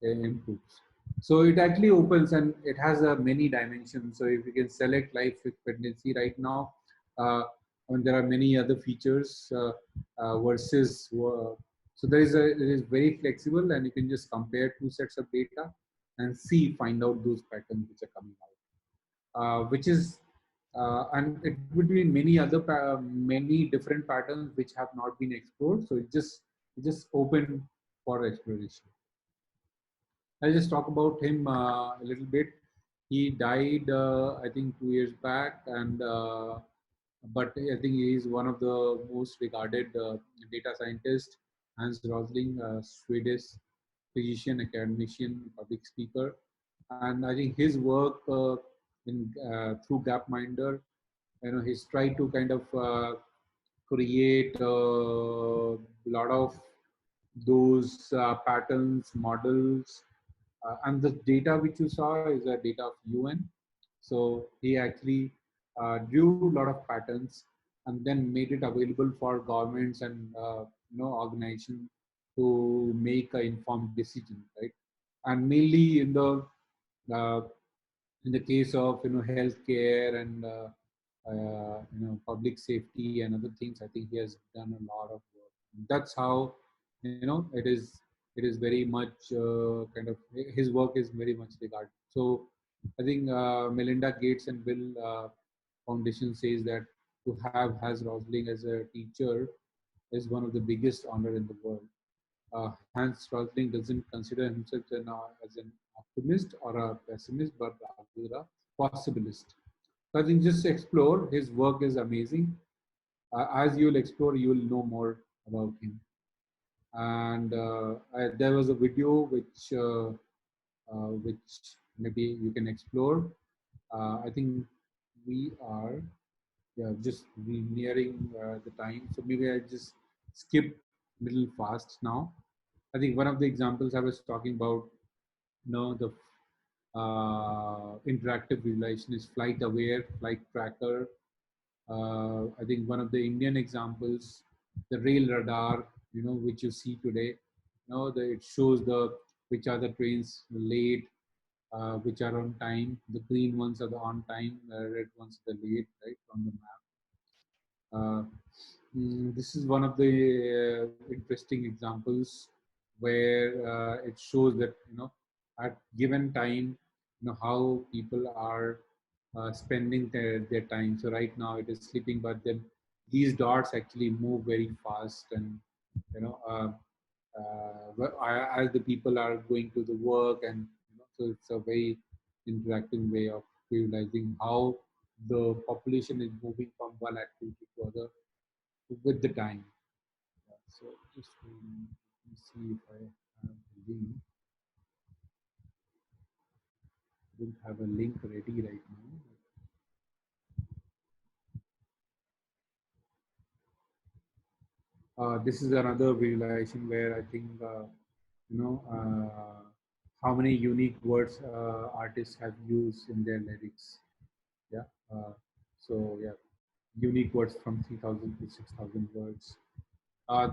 improves. So it actually opens, and it has many dimensions. So if you can select life expectancy right now, I mean, there are many other features versus. So it is very flexible, and you can just compare two sets of data and find out those patterns which are coming out, which is and it would be many other many different patterns which have not been explored. So it just open for exploration. I'll just talk about him a little bit. He died, I think, 2 years back, and but I think he is one of the most regarded data scientists. Hans Rosling, Swedish physician, academician, public speaker, and I think his work in through Gapminder, he's tried to kind of create a lot of those patterns, models, and the data which you saw is the data of UN. So he actually drew a lot of patterns and then made it available for governments and organizations to make an informed decision, right? And mainly uh, in the case of healthcare and public safety and other things, I think he has done a lot of work. That's how it is very much kind of his work is very much regarded. So I think Melinda Gates and Bill Foundation says that to have Hans Rosling as a teacher is one of the biggest honor in the world. Hans Rosling doesn't consider himself as an optimist or a pessimist, but rather a possibilist. So I think just explore. His work is amazing. As you'll explore, you'll know more about him. And there was a video which maybe you can explore. I think we are just nearing the time, so maybe I just skip a little fast now. I think one of the examples I was talking about, the interactive visualization is Flight Aware, Flight Tracker. I think one of the Indian examples, the rail radar, which you see today, it shows which are the trains late, which are on time. The green ones are the on time, the red ones are the late, right, on the map. This is one of the interesting examples where it shows that at given time how people are spending their time. So right now it is sleeping, but then these dots actually move very fast, and you know as the people are going to the work, and so it's a very interactive way of visualizing how the population is moving from one activity to other with the time. So just let me see if I have the link. I don't have a link ready right now. This is another visualization where I think how many unique words artists have used in their lyrics. Yeah. So unique words from 3,000 to 6,000 words.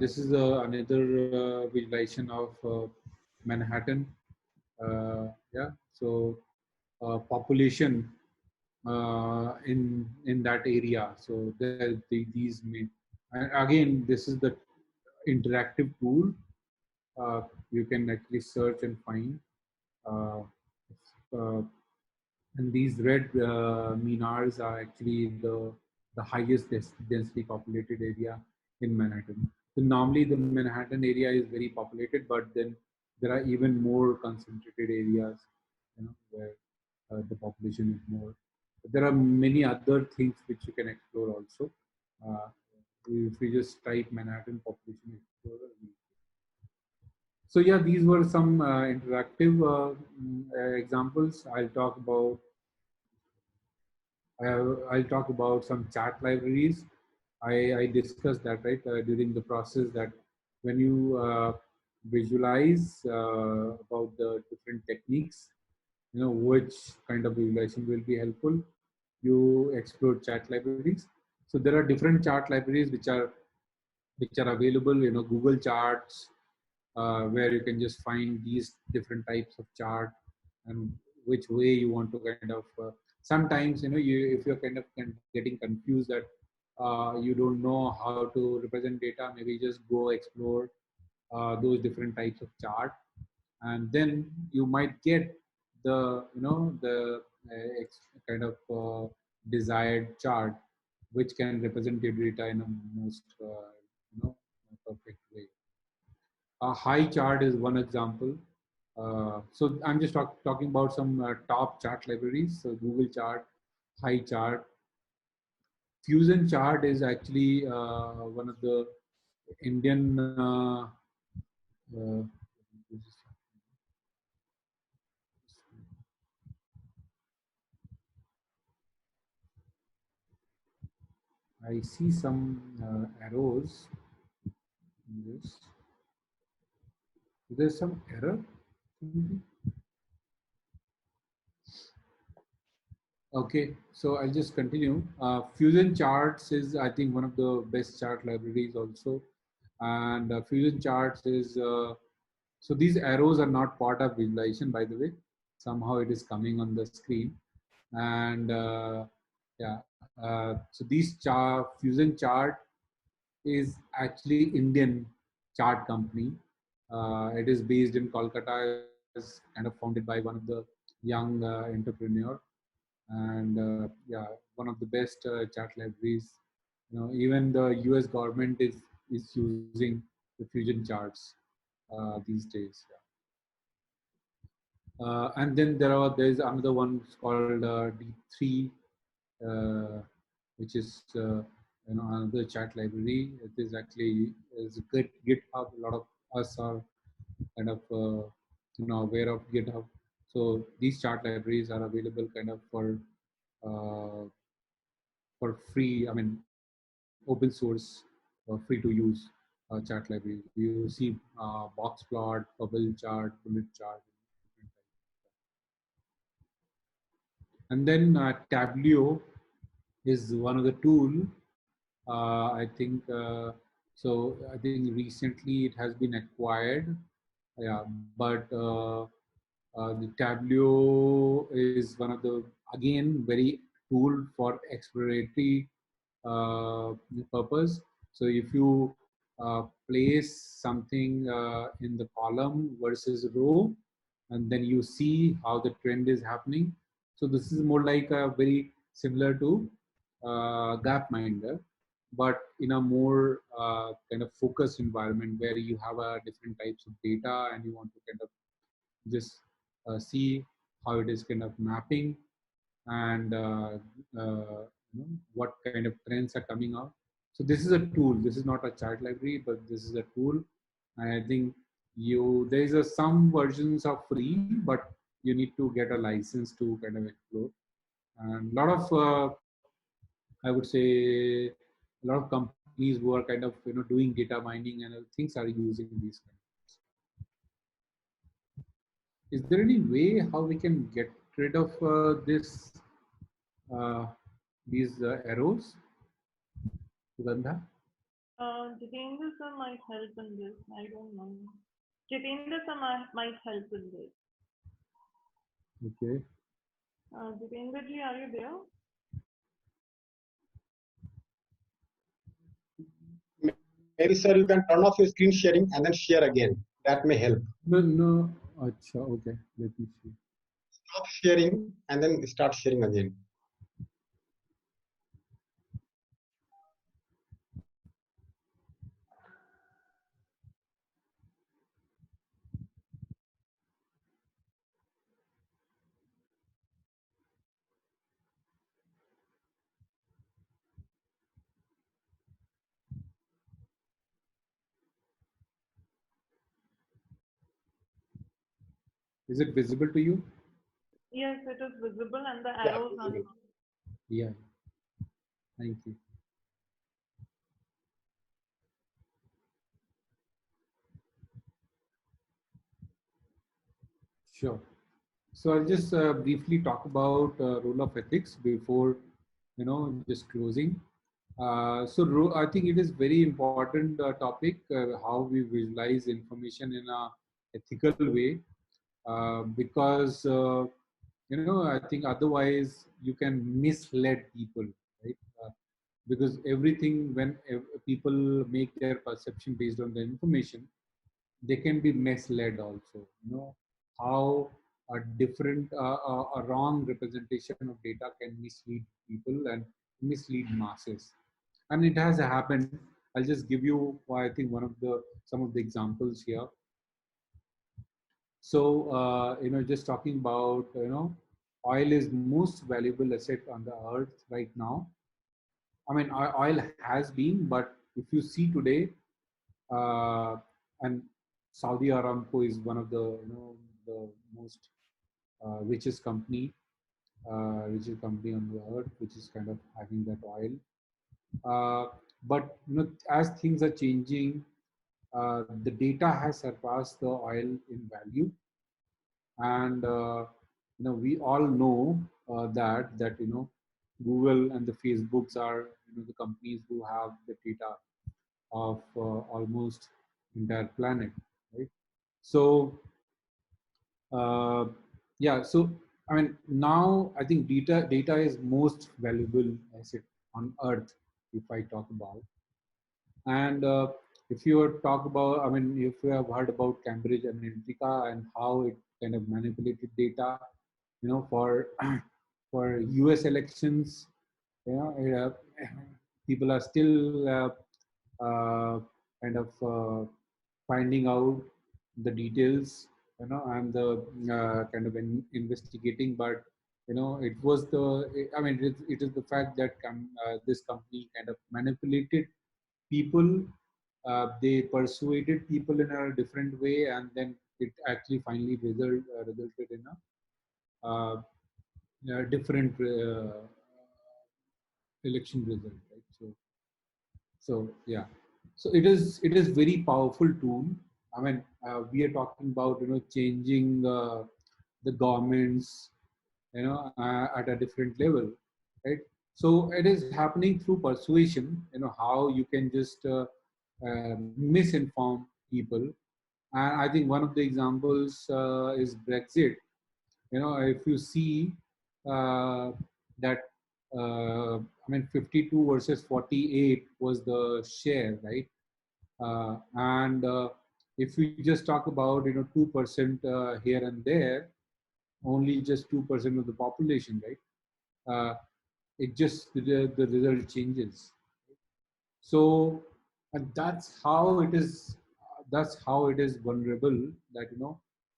This is another visualization of Manhattan. Yeah. So population in that area. So these may, and again, this is the interactive tool. You can actually search and find. Uh, uh, and these red minars are actually the highest densely populated area in Manhattan. So normally the Manhattan area is very populated, but then there are even more concentrated areas, where the population is more. But there are many other things which you can explore also. Uh, if we just type Manhattan population explorer. So yeah, these were some interactive examples. I'll talk about some chat libraries. I discussed that, right, during the process, that when you visualize about the different techniques, which kind of visualization will be helpful, you explore chat libraries. So there are different chart libraries which are available, Google Charts, where you can just find these different types of chart and which way you want to kind of sometimes if you're kind of getting confused that you don't know how to represent data, maybe just go explore those different types of chart, and then you might get the kind of desired chart which can represent your data in a most perfect way. A high chart is one example. So I'm just talking about some top chart libraries. So Google Chart, High Chart. Fusion Chart is actually one of the Indian. Uh, I see some arrows in this. There's some error. Okay, so I'll just continue. Fusion Charts is, I think, one of the best chart libraries also. And Fusion Charts is, so these arrows are not part of visualization, by the way. Somehow it is coming on the screen. And yeah, so Fusion Chart is actually Indian chart company. It is based in Kolkata, is kind of founded by one of the young entrepreneur, and yeah, one of the best chart libraries. Even the US government is using the Fusion charts these days. And then there's another one called D3, uh, which is another chat library. It is actually is good GitHub. A lot of us are kind of aware of GitHub. So these chart libraries are available kind of uh, for free. I mean, open source, free to use chart library. You see box plot, bubble chart, bullet chart, and then Tableau is one of the tool. I think so. I think recently it has been acquired. Yeah, but the Tableau is one of the again very tool for exploratory uh, purpose. So if you place something in the column versus row, and then you see how the trend is happening. So this is more like a very similar to Gapminder, but in a more kind of focused environment where you have different types of data and you want to kind of just see how it is kind of mapping and what kind of trends are coming out. So this is a tool. This is not a chart library, but this is a tool. And I think there is some versions are free, but you need to get a license to kind of explore. And a lot of I would say a lot of companies who are kind of doing data mining and other things are using these kind of things. Is there any way how we can get rid of uh, these arrows, Sugandha? Jitendra sir might help in this. I don't know. Jitendra sir might help in this. Okay. Jitendra ji, are you there? Maybe, sir, you can turn off your screen sharing and then share again. That may help. No. Achha, okay. Let me see. Stop sharing and then start sharing again. Is it visible to you? Yes, it is visible and the Yeah, arrows are. visible. Yeah. Thank you. Sure. So I'll just briefly talk about role of ethics before, just closing. I think it is very important topic how we visualize information in a ethical way, because I think otherwise you can mislead people, right? Because everything when people make their perception based on the information, they can be misled also. How a different a wrong representation of data can mislead people and mislead masses, and it has happened. I'll just give you I think some of the examples here. So just talking about oil is most valuable asset on the earth right now. I mean, oil has been, but if you see today, and Saudi Aramco is one of the the most richest company on the earth, which is kind of having that oil. But as things are changing, the data has surpassed the oil in value, and we all know that Google and the Facebooks are the companies who have the data of almost entire planet, right? So yeah, so I mean now I think data is most valuable asset on earth, if I talk about. And if you talk about, I mean, if you have heard about Cambridge Analytica and how it kind of manipulated data, for for US elections, people are still kind of finding out the details, and the kind of investigating. But it was I mean, it is the fact that this company kind of manipulated people. They persuaded people in a different way, and then it actually finally resulted in a different election result, right? So yeah, so it is very powerful tool. I mean, we are talking about changing the governments, at a different level, right? So it is happening through persuasion. How you can just misinform people. And I think one of the examples is Brexit. If you see uh, that, I mean, 52 versus 48 was the share, right? And if we just talk about 2% here and there, only just 2% of the population, right? It just the result changes. So, and that's how it is. That's how it is vulnerable. That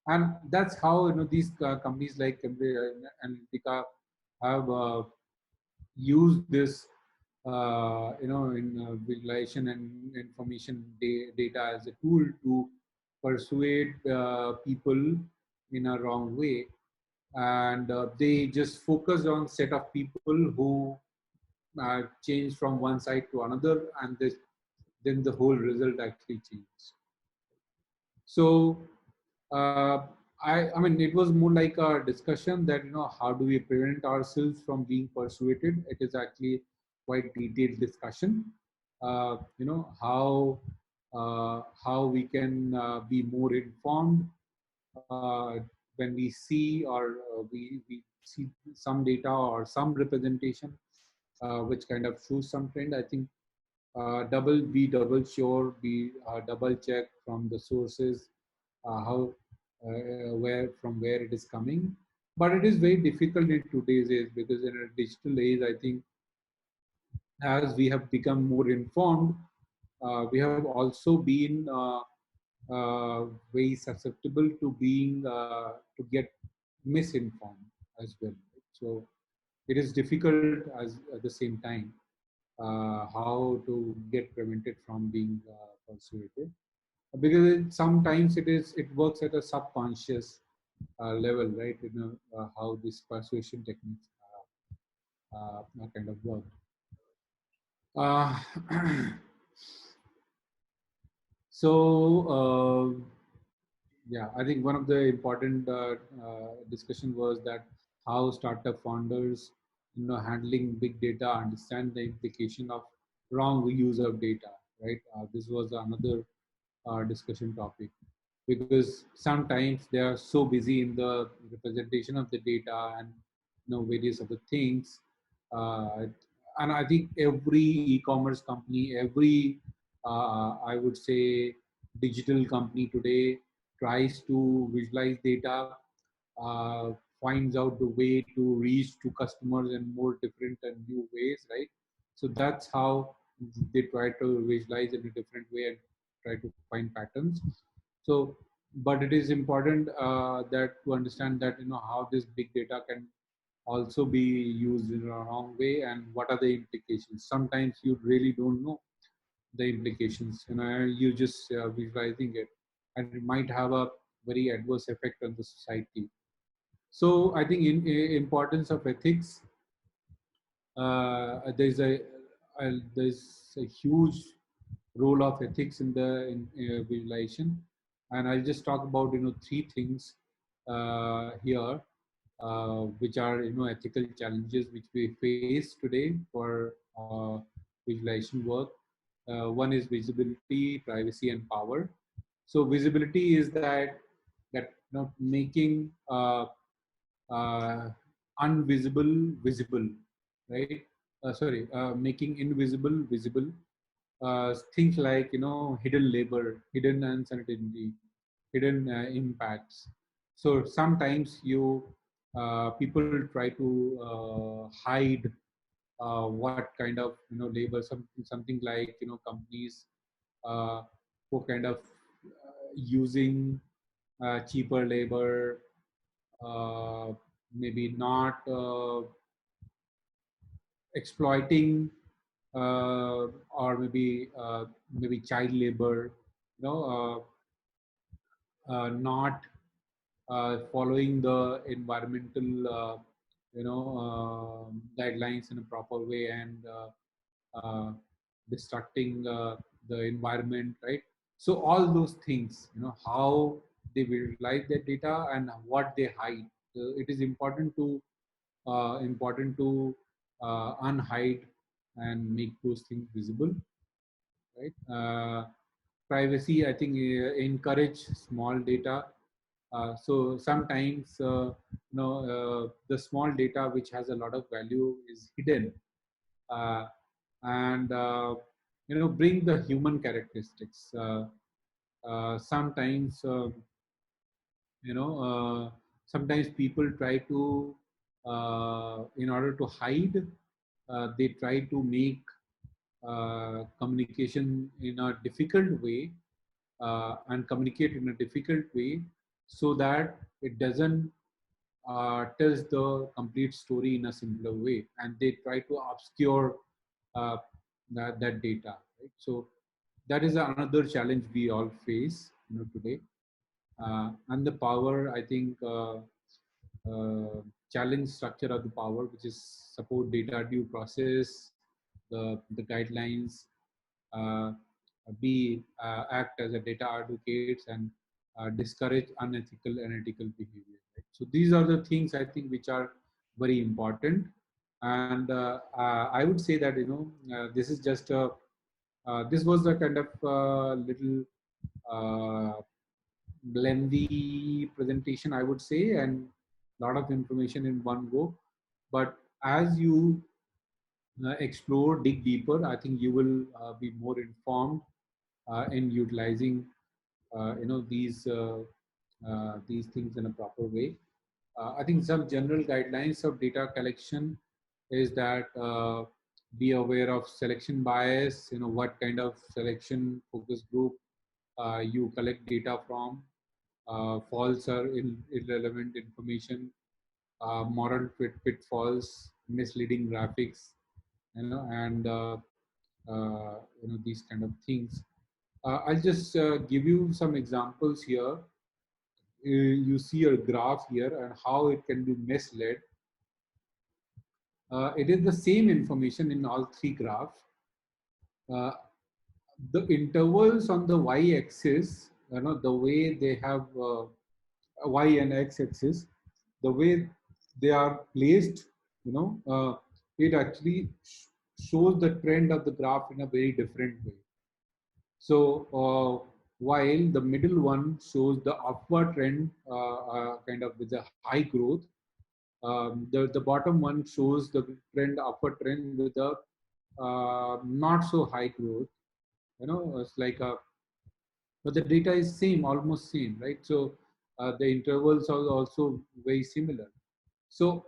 and that's how these companies like Cambridge Analytica have used this, in visualization and information data as a tool to persuade people in a wrong way, and they just focus on set of people who change from one side to another, and then the whole result actually changes. So uh, I mean, it was more like a discussion that how do we prevent ourselves from being persuaded. It is actually quite detailed discussion. How we can be more informed when we see, or we see some data or some representation which kind of shows some trend. I think be double sure, be double check from the sources, how where it is coming. But it is very difficult in today's age, because in a digital age, I think as we have become more informed, we have also been very susceptible to being to get misinformed as well. So it is difficult as at the same time how to get prevented from being persuaded, because sometimes it works at a subconscious level, right? How this persuasion techniques kind of work. uh, so yeah, I think one of the important discussion was that how startup founders, handling big data, understand the implication of wrong use of data, right? This was another discussion topic, because sometimes they are so busy in the representation of the data and various other things. uh, and I think every e-commerce company, every I would say digital company today tries to visualize data, uh, finds out the way to reach to customers in more different and new ways, right? So that's how they try to visualize in a different way and try to find patterns. So, but it is important that to understand that how this big data can also be used in a wrong way, and what are the implications. Sometimes you really don't know the implications, you just visualizing it, and it might have a very adverse effect on the society. So I think in importance of ethics, there's a huge role of ethics in the visualization, and I'll just talk about three things here, which are ethical challenges which we face today for visualization work. One is visibility, privacy, and power. So visibility is that making uh, unvisible visible, right? Sorry, making invisible visible. Things like hidden labor, hidden uncertainty, hidden impacts. So sometimes people try to hide what kind of labor, something like companies who kind of using cheaper labor, uh, maybe not exploiting, or maybe child labor, not following the environmental guidelines in a proper way, and destructing the environment, right? So all those things, how they will utilize their data and what they hide. It is important to unhide and make those things visible, right? Privacy, I think, encourage small data. So sometimes, the small data which has a lot of value is hidden, uh, and bring the human characteristics. Sometimes, you know, sometimes people try to, in order to hide, they try to make communication in a difficult way, and communicate in a difficult way, so that it doesn't tells the complete story in a simpler way, and they try to obscure uh, that data, right? So that is another challenge we all face, today. And the power, I think, challenge structure of the power, which is support data due process, the guidelines, uh, be act as a data advocates, and discourage unethical and ethical behavior. Right? So these are the things, I think, which are very important. And I would say that this is just a this was a kind of little uh, lengthy presentation, I would say, and a lot of information in one go. But as you explore, dig deeper, I think you will be more informed in utilizing, these things in a proper way. I think some general guidelines of data collection is that be aware of selection bias. What kind of selection focus group you collect data from. False or irrelevant information, moral pitfalls, misleading graphics, and these kind of things. I'll just give you some examples here. You see a graph here and how it can be misled. It is the same information in all three graphs. Uh, the intervals on the y-axis, the way they have y and x-axis, the way they are placed, it actually shows the trend of the graph in a very different way. So while the middle one shows the upward trend, kind of with a high growth, the bottom one shows the upward trend with a not so high growth. It's like a, but the data is same, almost same, right? So the intervals are also very similar. So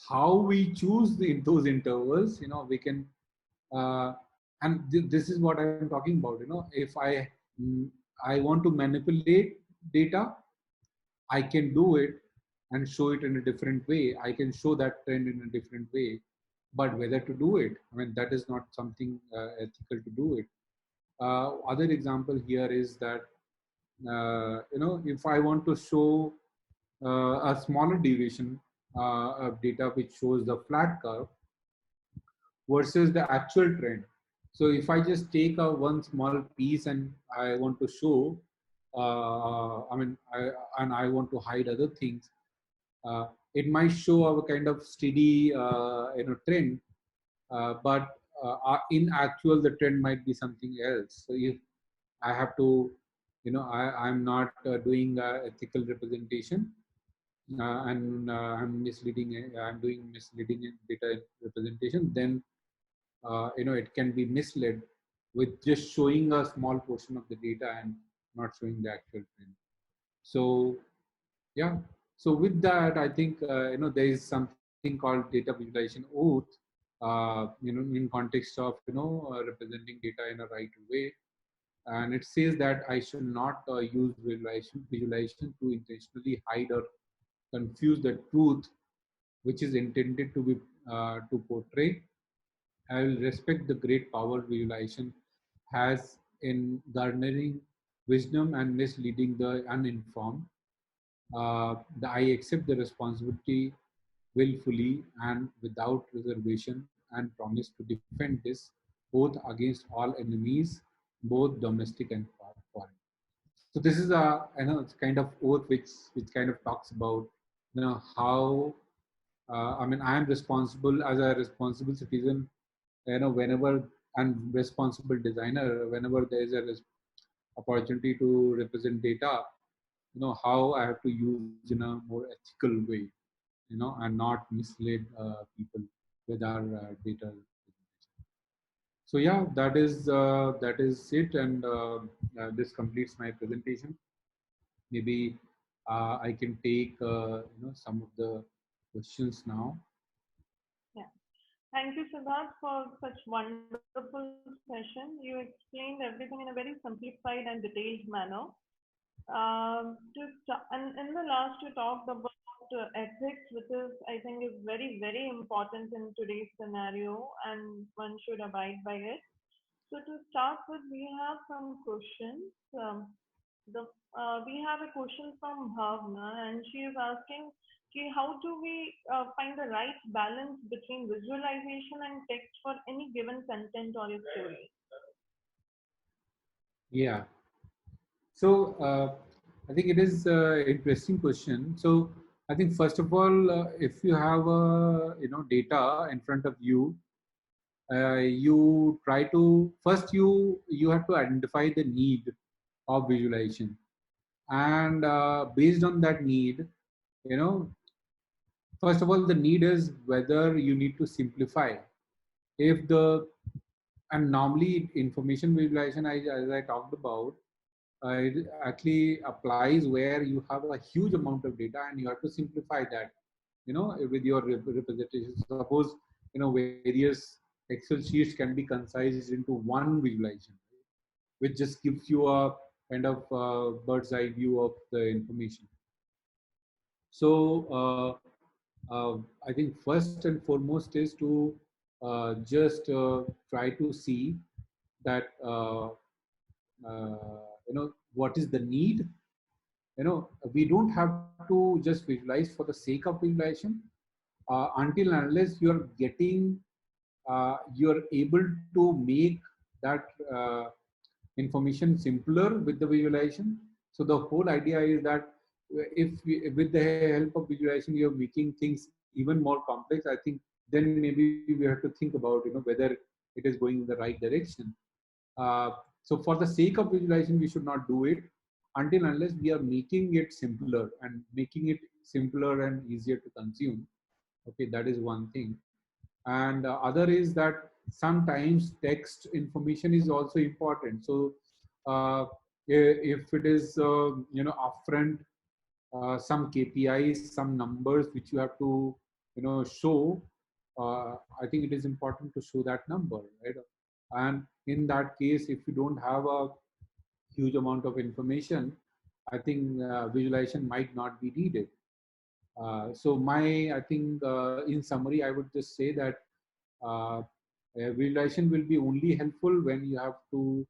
how we choose those intervals, we can, and this is what I'm talking about. If I want to manipulate data, I can do it and show it in a different way. I can show that trend in a different way, but whether to do it, I mean, that is not something ethical to do it. Other example here is that, if I want to show a smaller duration of data which shows the flat curve versus the actual trend. So if I just take a one small piece and I want to show, I want to hide other things, it might show a kind of steady, trend, but in actual the trend might be something else. So if I have to, I'm not doing ethical representation, and I'm misleading, I'm doing misleading data representation, then it can be misled with just showing a small portion of the data and not showing the actual trend. So yeah, So with that, I think there is something called data visualization oath. In context of representing data in a right way, and it says that I should not use visualization to intentionally hide or confuse the truth which is intended to be to portray. I will respect the great power visualization has in garnering wisdom and misleading the uninformed. I accept the responsibility willfully and without reservation and promise to defend this both against all enemies, both domestic and foreign. So this is it's kind of oath which kind of talks about how I am responsible as a responsible citizen, whenever and responsible designer, whenever there is a opportunity to represent data, how I have to use in a more ethical way, and not mislead people with our data. So yeah, that is it, and this completes my presentation. Maybe I can take some of the questions now. Yeah. Thank you, Siddharth, for such wonderful session. You explained everything in a very simplified and detailed manner. And in the last, you talked about ethics, which is, I think, is very, very important in today's scenario, and one should abide by it. So to start with, we have some questions. We have a question from Bhavna, and she is asking, okay, how do we find the right balance between visualization and text for any given content or a story? Yeah. So I think it is an interesting question. So I think first of all, if you have data in front of you, you try to first you have to identify the need of visualization, and based on that need, you know, first of all, the need is whether you need to simplify. If the and normally information visualization, as I talked about, it actually applies where you have a huge amount of data and you have to simplify that, with your representation. Suppose, various Excel sheets can be concised into one visualization, which just gives you a kind of bird's eye view of the information. So I think first and foremost is to just try to see that what is the need. We don't have to just visualize for the sake of visualization, until and unless you're able to make that information simpler with the visualization. So the whole idea is that with the help of visualization you're making things even more complex, I think then maybe we have to think about whether it is going in the right direction. So for the sake of visualization, we should not do it until unless we are making it simpler and making it simpler and easier to consume. Okay, that is one thing. And other is that sometimes text information is also important. So if it is upfront, some KPIs, some numbers which you have to show, I think it is important to show that number, right? And in that case, if you don't have a huge amount of information, I think visualization might not be needed. I think in summary, I would just say that visualization will be only helpful when you have to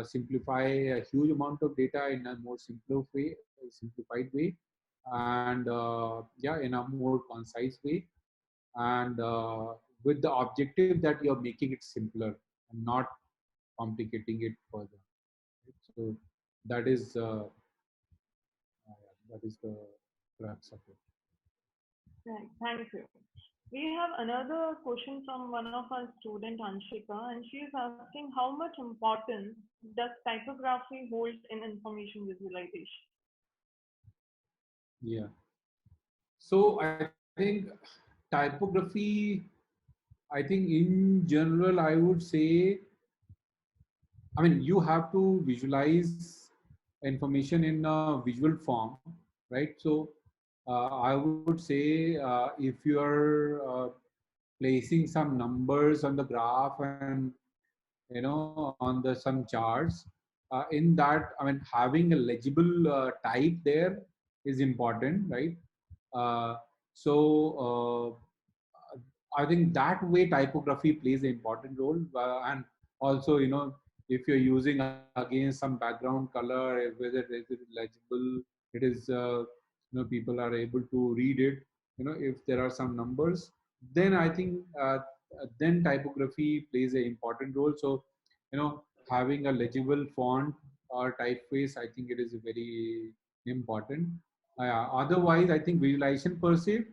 simplify a huge amount of data in a more simplified way, and yeah, in a more concise way, and with the objective that you're making it simpler and not complicating it further. So that is the crux of it. Right. Thank you. We have another question from one of our student, Anshika, and she is asking how much importance does typography hold in information visualization? Yeah. So I think typography, I think in general, I would say, I mean, you have to visualize information in a visual form, right? So I would say if you are placing some numbers on the graph and on the some charts, in that, I mean, having a legible type there is important, right? Uh, so I think that way typography plays an important role, and also if you're using again some background color, whether is it legible, it is people are able to read it. If there are some numbers, then I think then typography plays an important role. So having a legible font or typeface, I think it is very important. Otherwise, I think visualization per se,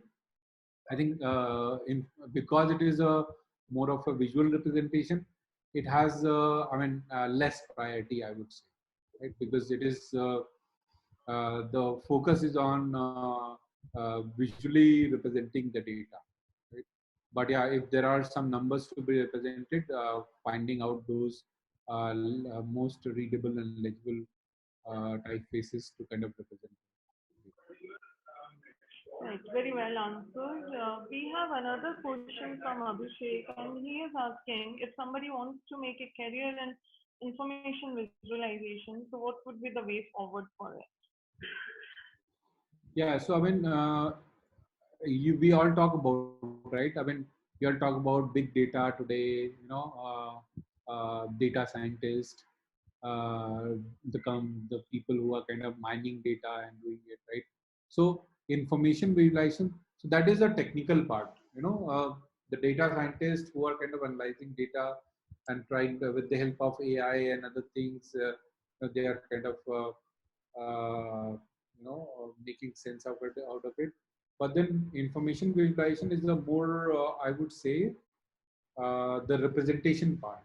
I think because it is a more of a visual representation, it has less priority, I would say, right? Because it is the focus is on visually representing the data, right? But yeah, if there are some numbers to be represented, finding out those most readable and legible typefaces to kind of represent. Right, very well answered. We have another question from Abhishek, and he is asking if somebody wants to make a career in information visualization, so what would be the way forward for it? Yeah, so I mean, we all talk about, right? I mean, we all talk about big data today, data scientists, the people who are kind of mining data and doing it, right? So information visualization, so that is the technical part, the data scientists who are kind of analyzing data and trying to, with the help of AI and other things, they are kind of making sense of it, out of it. But then information visualization is a more, I would say, the representation part.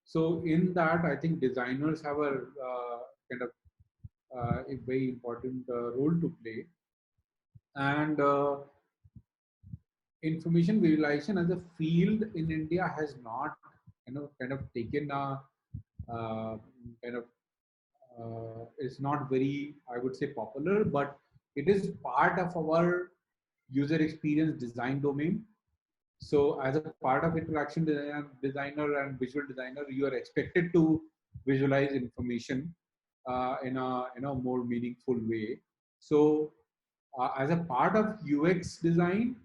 So in that, I think designers have a kind of a very important role to play. And information visualization as a field in India has not, kind of taken a kind of is not very, I would say, popular, but it is part of our user experience design domain. So as a part of interaction designer and visual designer, you are expected to visualize information in a more meaningful way. So as a part of UX design,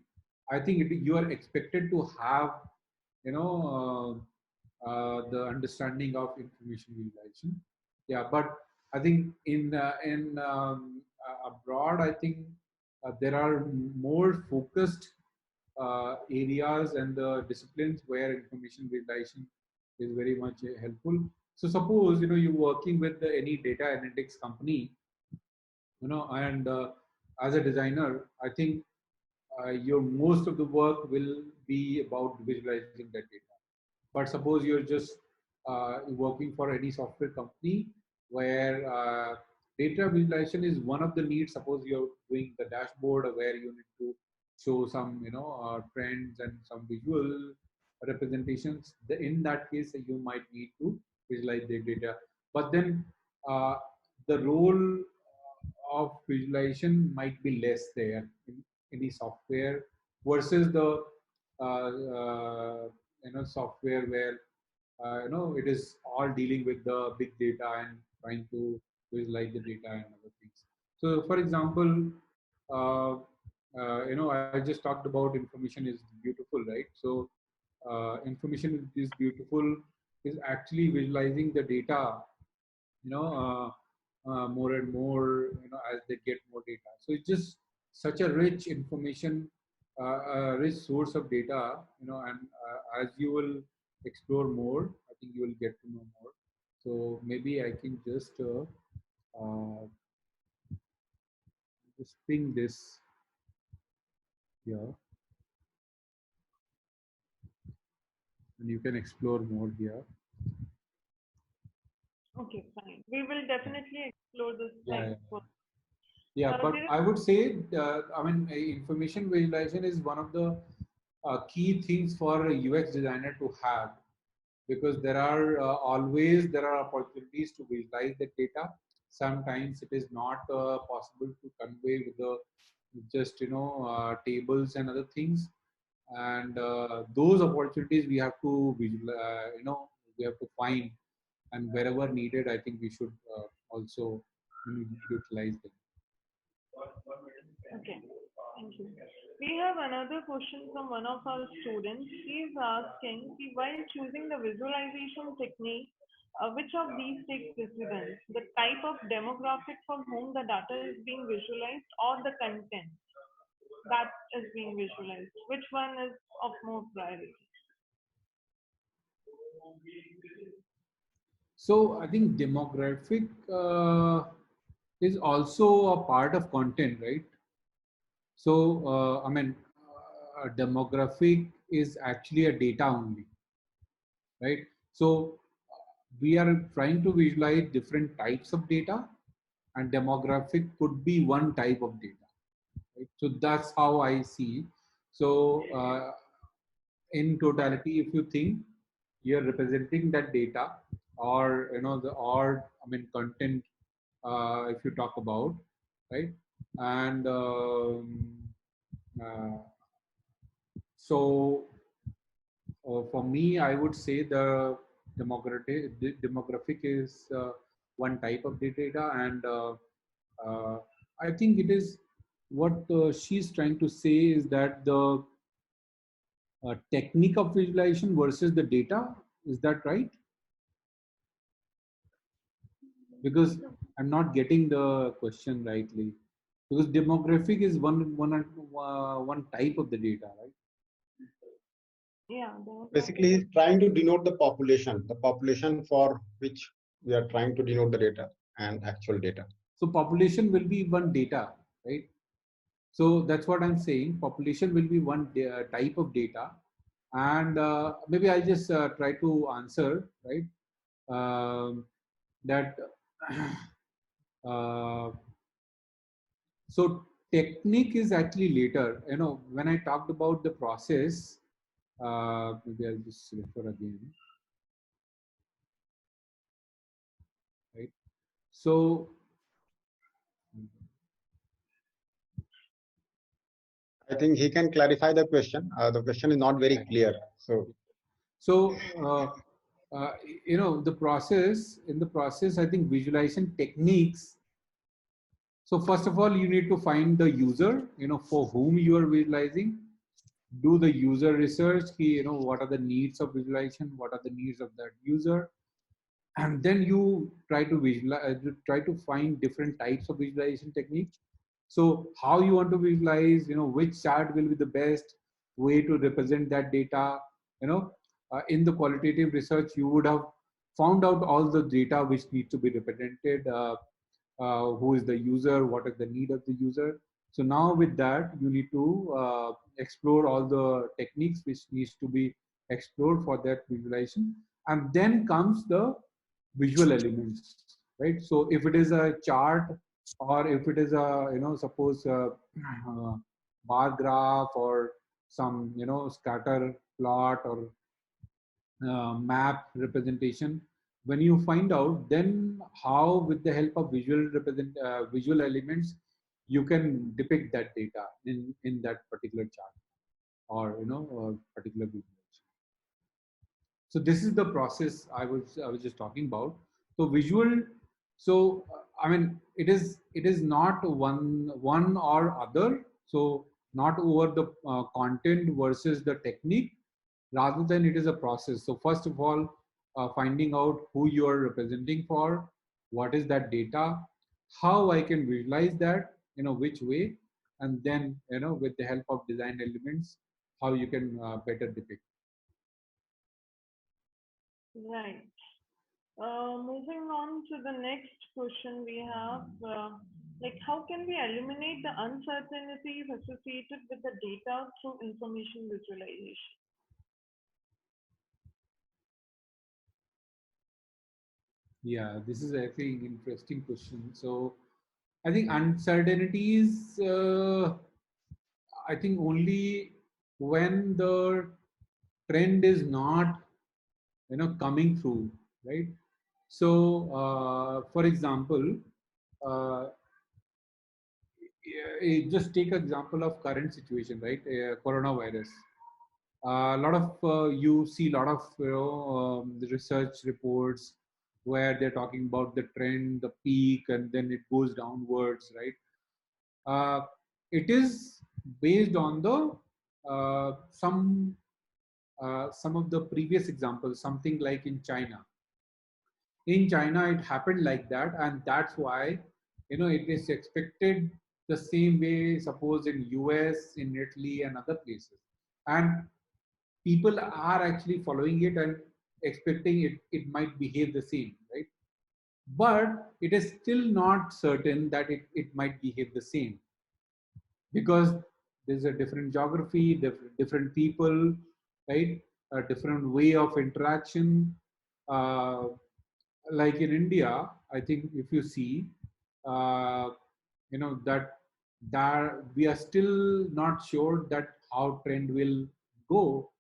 I think you are expected to have you know the understanding of information visualization. Yeah, but I think in abroad, I think there are more focused areas and the disciplines where information visualization is very much helpful. So suppose you're working with any data analytics company, and as a designer, I think your most of the work will be about visualizing that data. But suppose you're just working for any software company where data visualization is one of the needs. Suppose you're doing the dashboard where you need to show some trends and some visual representations. In that case, you might need to visualize the data. But then uh, the role of visualization might be less there in any software versus the software where it is all dealing with the big data and trying to visualize the data and other things. So for example, uh, I just talked about information is beautiful, right? So information is beautiful is actually visualizing the data, more and more, as they get more data. So it's just such a rich information, a rich source of data, and as you will explore more, I think you will get to know more. So maybe I can uh, just ping this here, and you can explore more here. Okay, fine. We will definitely explore this Yeah, next. yeah. Yeah, but There is I would say, I mean, information visualization is one of the key things for a UX designer to have, because there are always there are opportunities to visualize the data. Sometimes it is not possible to convey with the just tables and other things, and those opportunities we have to we have to find, and wherever needed, I think we should also utilize them. Okay, thank you. We have another question from one of our students. He is asking, while choosing the visualization technique, which of these takes precedence? The type of demographic for whom the data is being visualized, or the content that is being visualized? Which one is of more priority? So I think demographic is also a part of content, right? So demographic is actually a data only, right? So we are trying to visualize different types of data, and demographic could be one type of data, right? So that's how I see. So in totality, if you think you're representing that data, or content, if you talk about, right? And uh, so for me, I would say demographic is one type of the data, and uh, I think it is what she's trying to say is that the technique of visualization versus the data. Is that right? Because I'm not getting the question rightly. Because demographic is one type of the data, right? Yeah, Basically, he's trying to denote the population for which we are trying to denote the data and actual data. So population will be one data, right? So that's what I'm saying. Population will be one type of data, and maybe I'll just try to answer, right? That uh, so technique is actually later. When I talked about the process, maybe I'll just refer again, right? So I think he can clarify the question. The question is not very clear. So, the process, in the process, I think visualization techniques. So first of all, you need to find the user, for whom you are visualizing. Do the user research, what are the needs of visualization, what are the needs of that user, and then you try to visualize, try to find different types of visualization technique. So how you want to visualize, which chart will be the best way to represent that data. In the qualitative research, you would have found out all the data which need to be represented, who is the user, what is the need of the user. So now with that, you need to explore all the techniques which needs to be explored for that visualization. And then comes the visual elements, right? So if it is a chart, or if it is a, suppose bar graph, or some, scatter plot, or map representation, when you find out, then how with the help of visual elements, you can depict that data in that particular chart, or particular visualization. So this is the process I was just talking about. So visual, so it is not one or other. So not over the content versus the technique, rather than it is a process. So first of all, finding out who you are representing for, what is that data, how I can visualize that, which way, and then with the help of design elements, how you can better depict. right. Moving on to the next question we have, how can we eliminate the uncertainties associated with the data through information visualization? Yeah, this is actually an interesting question. So I think uncertainties, I think only when the trend is not, coming through, right? So, for example, uh, just take example of current situation, right? Coronavirus. A lot of you see a lot of the research reports where they're talking about the trend, the peak, and then it goes downwards, right? It is based on the some of the previous examples, something like in China. In China, it happened like that, and that's why it is expected the same way. Suppose in US, in Italy, and other places, and people are actually following it and expecting it might behave the same, right? But it is still not certain that it might behave the same, because there's a different geography, different people, right? A different way of interaction. Uh, like in India, I think if you see, uh, that we are still not sure that how trend will go.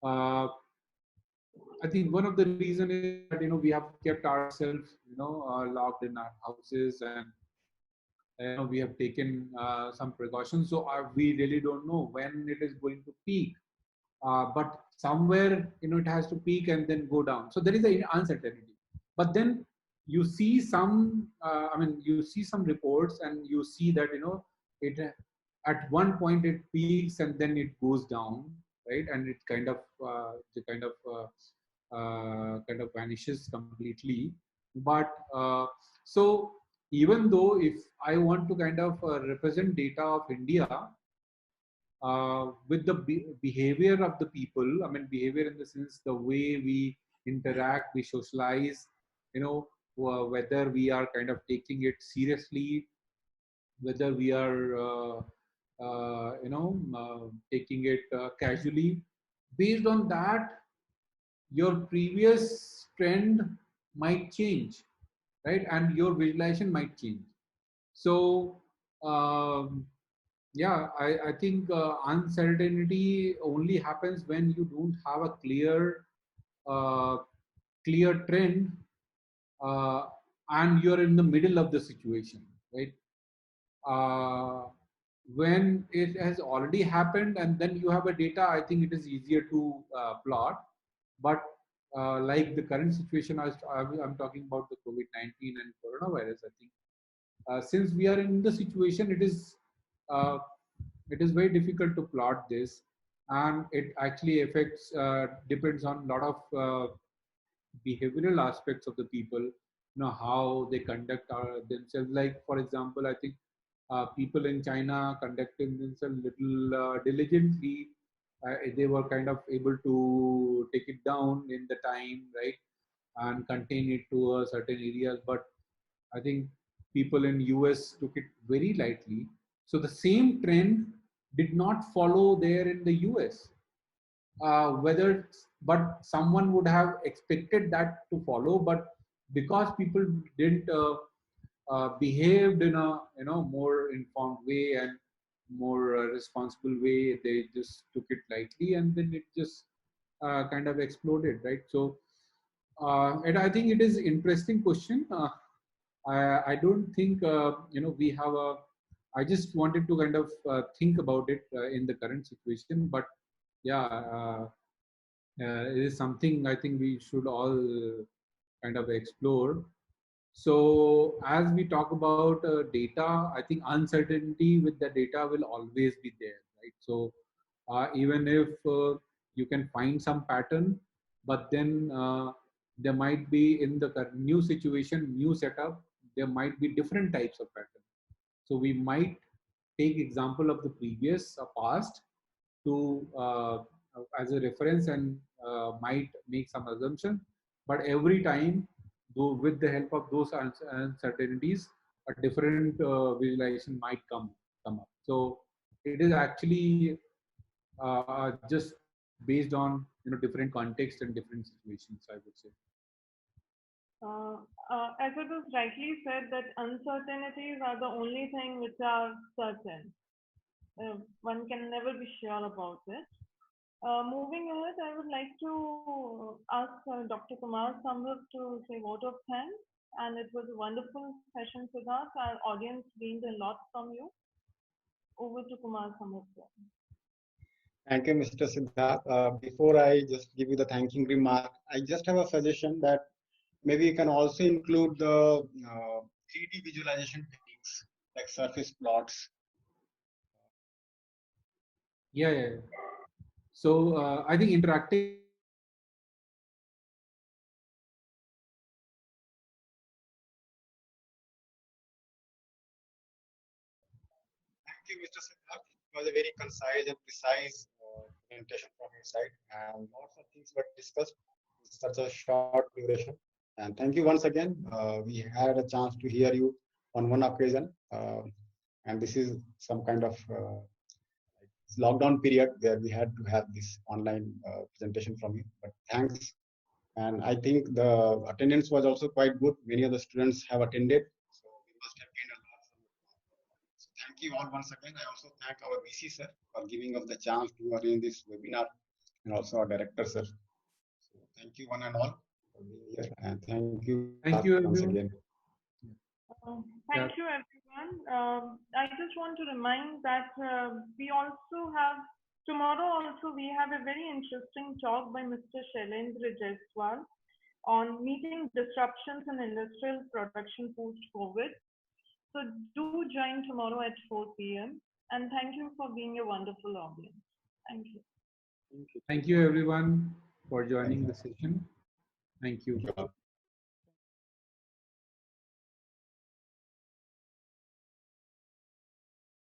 Uh, I think one of the reason is that we have kept ourselves locked in our houses, and we have taken some precautions. So we really don't know when it is going to peak. But somewhere it has to peak and then go down. So there is an uncertainty. But then you see some, you see some reports and you see that it at one point it peaks and then it goes down, right? And it kind of vanishes completely. But so even though if I want to kind of represent data of India with the behavior of the people, I mean, behavior in the sense the way we interact, we socialize, whether we are kind of taking it seriously, whether we are, taking it casually. Based on that, your previous trend might change, right? And your visualization might change. So, um, yeah, I think uncertainty only happens when you don't have a uh, clear trend, uh, and you're in the middle of the situation, right? uh, when it has already happened and then you have a data, I think it is easier to plot. But like the current situation, I'm talking about the COVID-19 and coronavirus, I think since we are in the situation, uh, it is very difficult to plot this, and it actually affects depends on a lot of behavioral aspects of the people, how they conduct themselves. Like for example, I think people in China conducting themselves little diligently. They were kind of able to take it down in the time, right, and contain it to a certain areas. But I think people in US took it very lightly. So the same trend did not follow there in the US. But someone would have expected that to follow, but because people didn't behaved in a more informed way and more responsible way, they just took it lightly, and then it just kind of exploded, right? So and I think it is interesting question. I don't think we have a. I just wanted to kind of think about it in the current situation, but yeah, it is something I think we should all kind of explore. So as we talk about data, I think uncertainty with the data will always be there, right? So even if you can find some pattern, but then there might be in the new situation, new setup, there might be different types of pattern. So we might take example of the previous past to as a reference, and might make some assumption. But every time, though, with the help of those uncertainties, a different visualization might come up. So it is actually just based on different context and different situations, I would say. Uh, as it was rightly said that uncertainties are the only thing which are certain. One can never be sure about it. Moving ahead, I would like to ask Dr. Kumar Sambhav to say vote of thanks. And it was a wonderful session, Siddharth. Our audience gained a lot from you. Over to Kumar Samudra. Thank you, Mr. Siddharth. Before I just give you the thanking remark, I just have a suggestion that maybe you can also include the 3D visualization techniques like surface plots. Yeah. So I think interacting. Thank you, Mr. Siddharth. It was a very concise and precise presentation from your side, and lots of things were discussed in such a short duration. And thank you once again. We had a chance to hear you on one occasion, and this is some kind of lockdown period where we had to have this online presentation from you. But thanks. And I think the attendance was also quite good. Many of the students have attended, so we must have gained a lot from it. So thank you all once again. I also thank our VC sir for giving us the chance to arrange this webinar, and also our director sir. So thank you one and all for being here, and thank you once everyone. again. Thank you, everyone. I just want to remind that we also have, tomorrow also, we have a very interesting talk by Mr. Shailendra Jaiswal on meeting disruptions in industrial production post-COVID. So do join tomorrow at 4 p.m. And thank you for being a wonderful audience. Thank you. Thank you, everyone, for joining the session. Thank you. Thank you all.